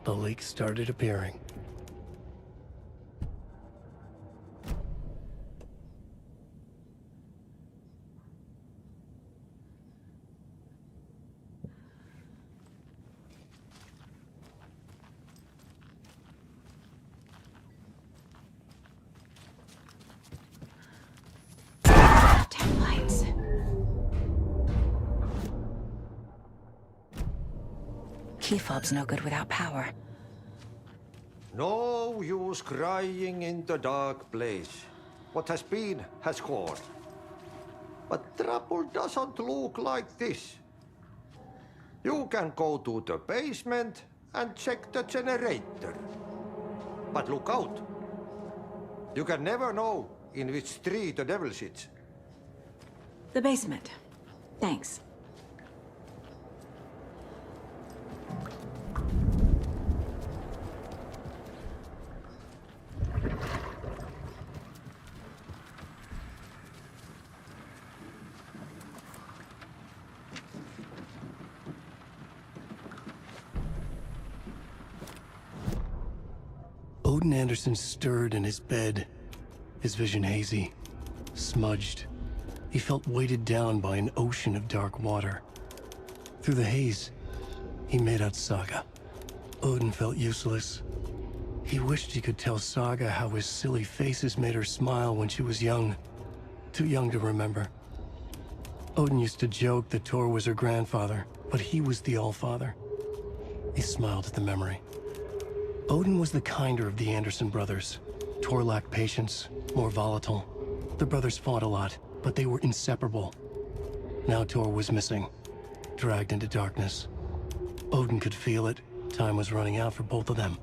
the leaks started appearing. Key fob's no good without power. No use crying in the dark place. What has been has gone. But trouble doesn't look like this. You can go to the basement and check the generator. But look out. You can never know in which tree the devil sits. The basement. Thanks. Odin Anderson stirred in his bed, his vision hazy, smudged. He felt weighted down by an ocean of dark water. Through the haze, he made out Saga. Odin felt useless. He wished he could tell Saga how his silly faces made her smile when she was young. Too young to remember. Odin used to joke that Tor was her grandfather, but he was the Allfather. He smiled at the memory. Odin was the kinder of the Anderson brothers. Tor lacked patience, more volatile. The brothers fought a lot, but they were inseparable. Now Tor was missing, dragged into darkness. Odin could feel it. Time was running out for both of them.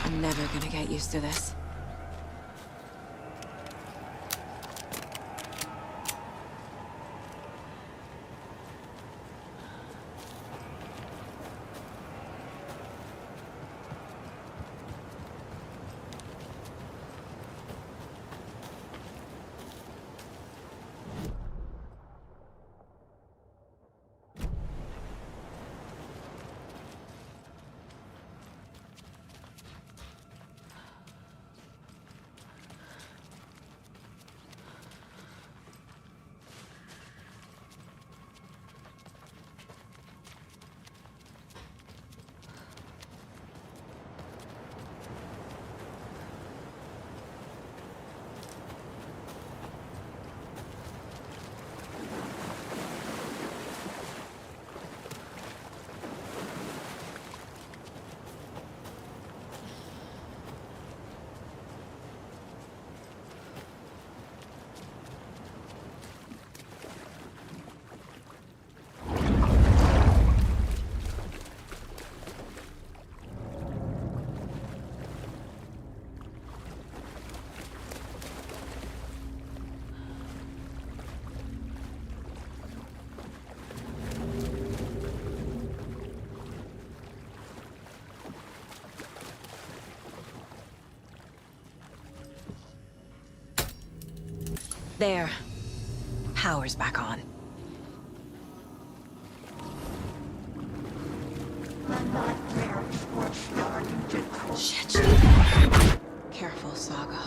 I'm never gonna get used to this. There. Power's back on. Shit. Careful, Saga.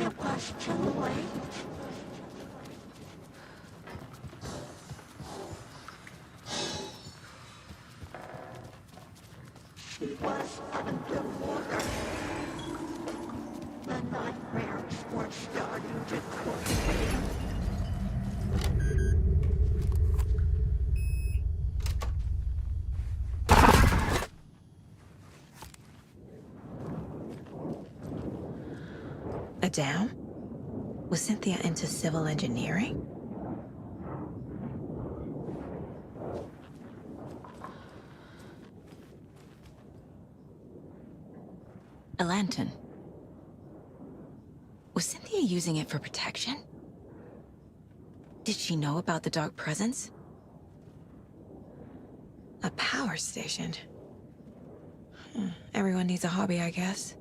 It was too late. She was underwater. The nightmares were starting to quicken. A dam? Was Cynthia into civil engineering? A lantern. Was Cynthia using it for protection? Did she know about the dark presence? A power station. Everyone needs a hobby, I guess.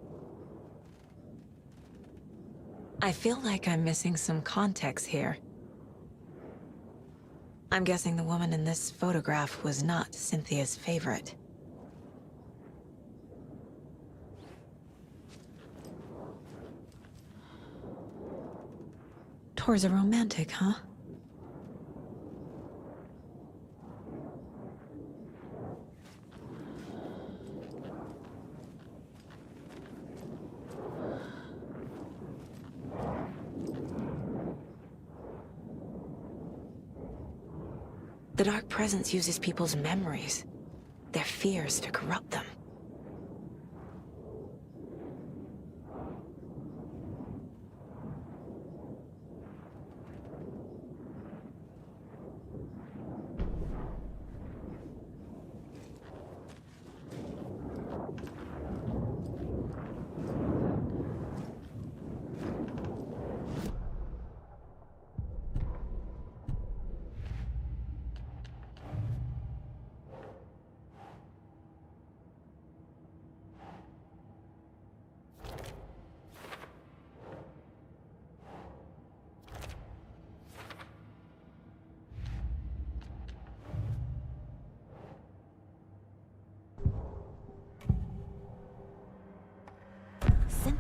I feel like I'm missing some context here. I'm guessing the woman in this photograph was not Cynthia's favorite. Tor's a romantic, huh? The Dark Presence uses people's memories, their fears to corrupt them.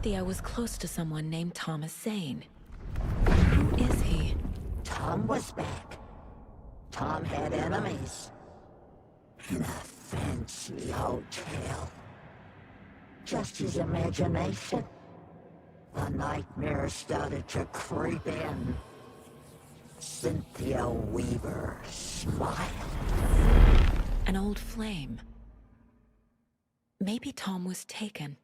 Cynthia was close to someone named Thomas Zane. Who is he? Tom was back. Tom had enemies. In a fancy hotel. Just his imagination. The nightmare started to creep in. Cynthia Weaver smiled. An old flame. Maybe Tom was taken.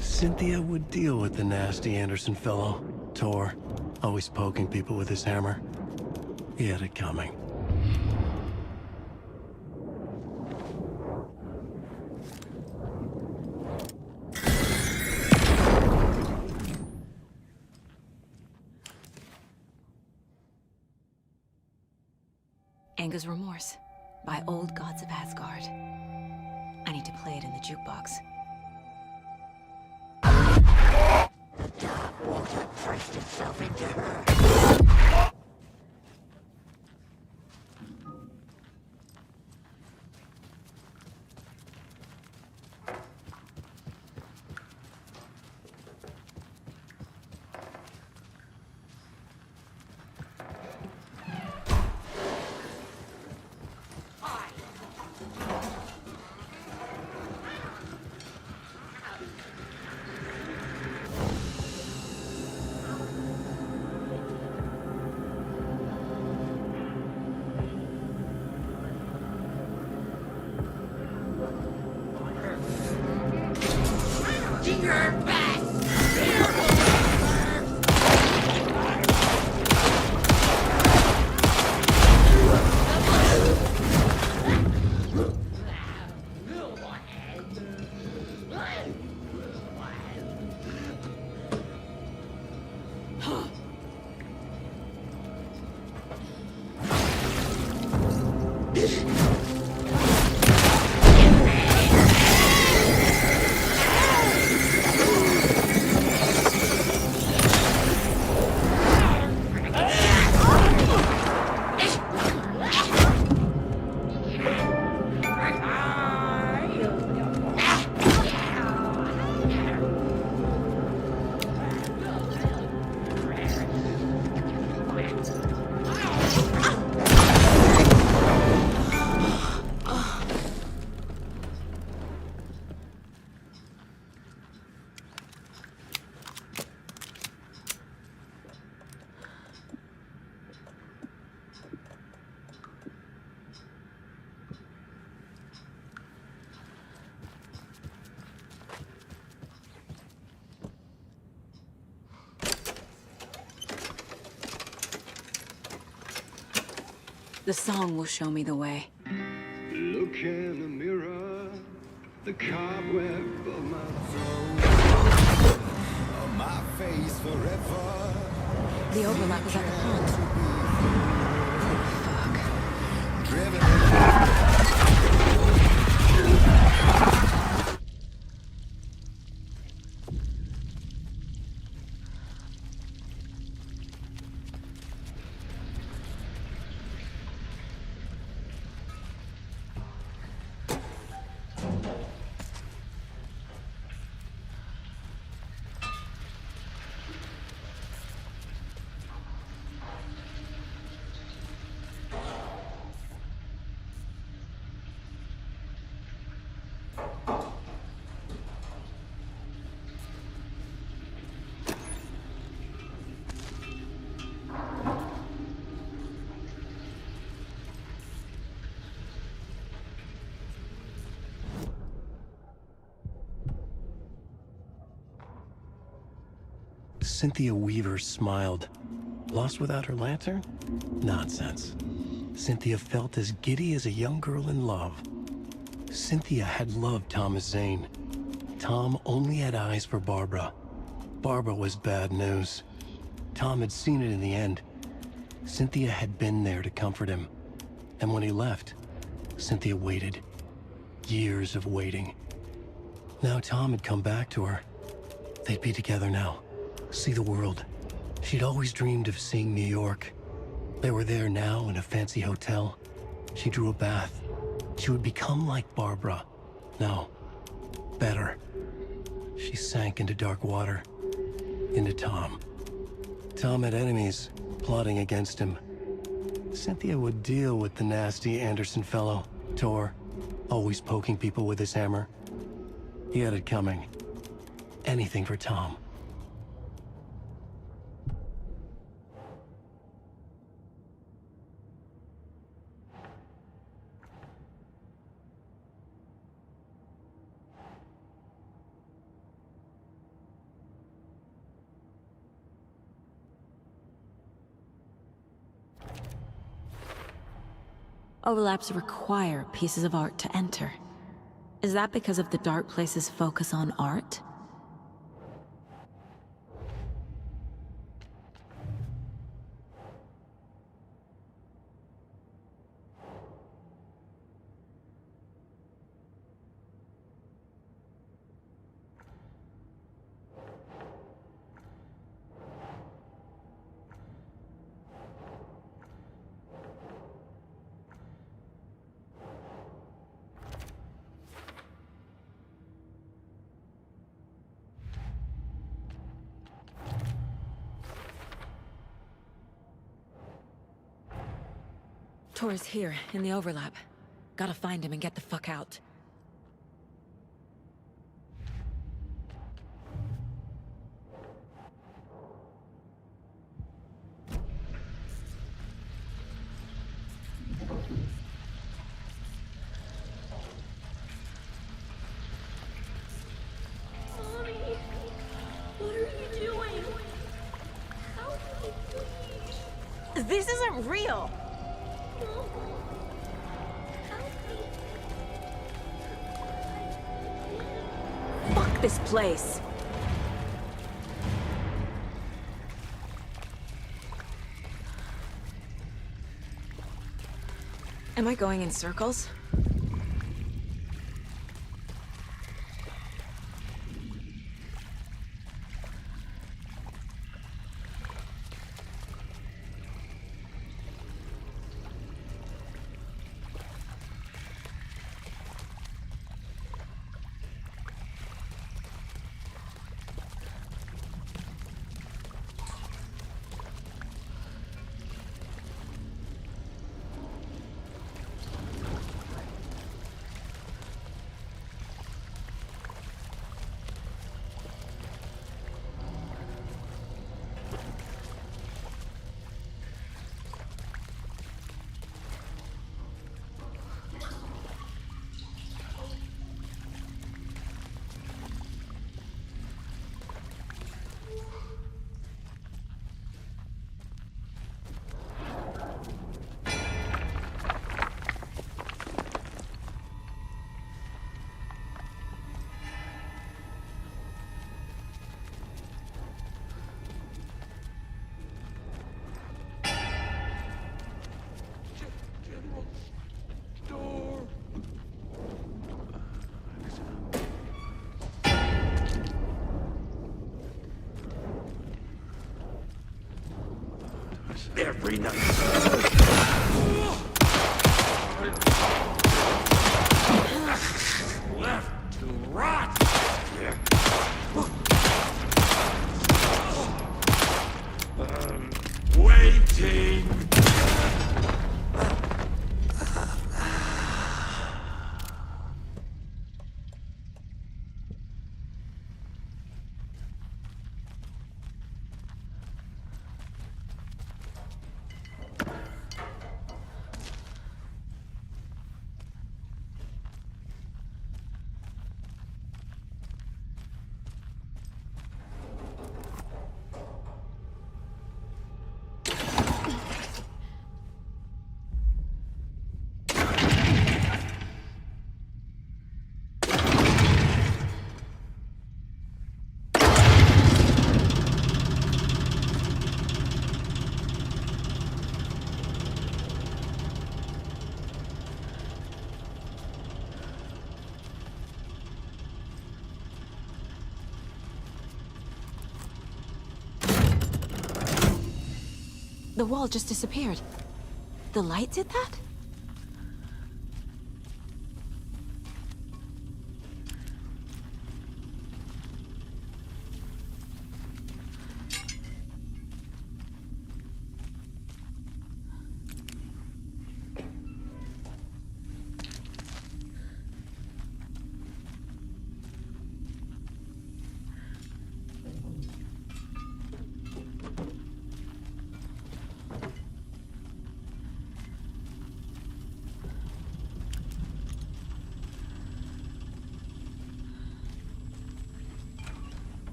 Cynthia would deal with the nasty Anderson fellow, Tor, always poking people with his hammer. He had it coming. Anger's Remorse by Old Gods of Asgard. I need to play it in the jukebox. The dark water pressed itself into her. The song will show me the way. Look in the mirror, the cobweb of my throne, on my face forever. The overlap was at the pond. Fuck. Driven. Cynthia Weaver smiled. Lost without her lantern? Nonsense. Cynthia felt as giddy as a young girl in love. Cynthia had loved Thomas Zane. Tom only had eyes for Barbara. Barbara was bad news. Tom had seen it in the end. Cynthia had been there to comfort him. And when he left, Cynthia waited. Years of waiting. Now Tom had come back to her. They'd be together now. See the world. She'd always dreamed of seeing New York. They were there now in a fancy hotel. She drew a bath. She would become like Barbara. No, better. She sank into dark water. Into Tom. Tom had enemies plotting against him. Cynthia would deal with the nasty Anderson fellow, Tor, always poking people with his hammer. He had it coming. Anything for Tom. Overlaps require pieces of art to enter. Is that because of the dark place's focus on art? Tor's here, in the overlap. Gotta find him and get the fuck out. Mommy, what are you doing? Help me, please. This isn't real! Fuck this place! Am I going in circles? Every night. Left to rot. Waiting. The wall just disappeared. The light did that?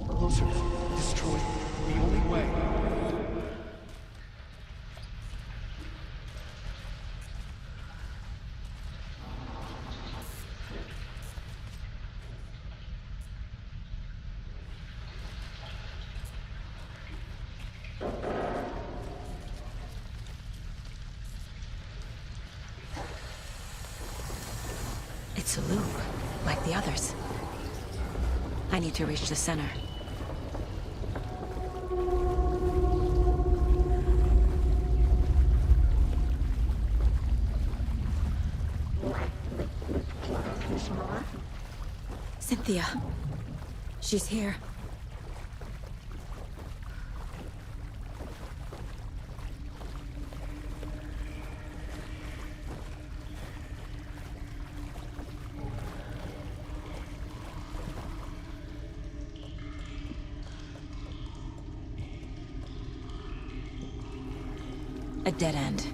Closer. Destroy it. The only way. It's a loop, like the others. I need to reach the center. Cynthia. She's here. A dead end.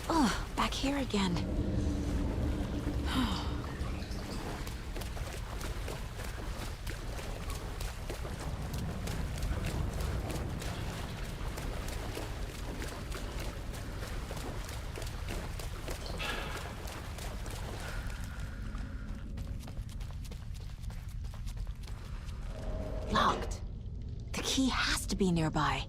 Oh, back here again. Locked. The key has to be nearby.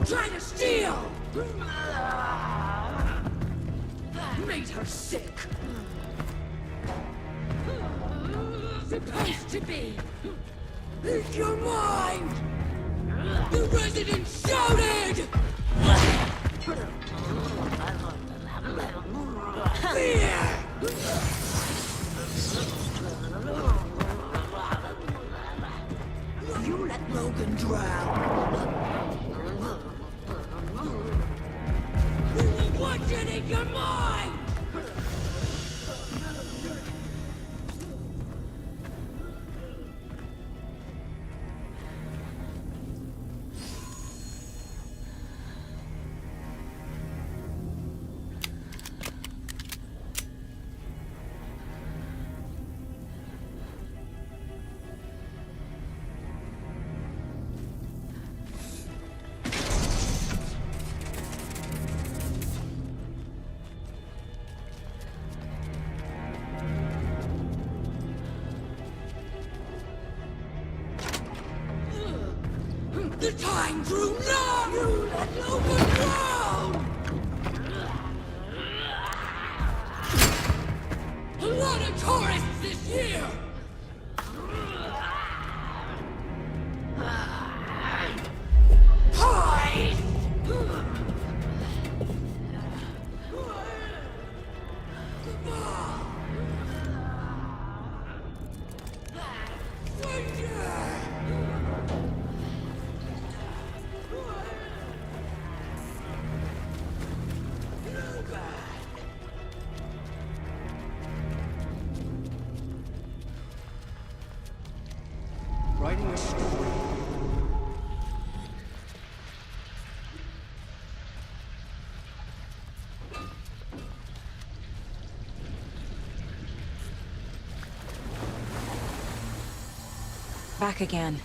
Trying to steal! Made her sick. Supposed to be. Lose your mind! The resident shouted! Fear! You let Logan drown. We will watch it in your mind! The time drew nigh! You let Logan drown! A lot of tourists this year! Hide! Writing a story. Back again.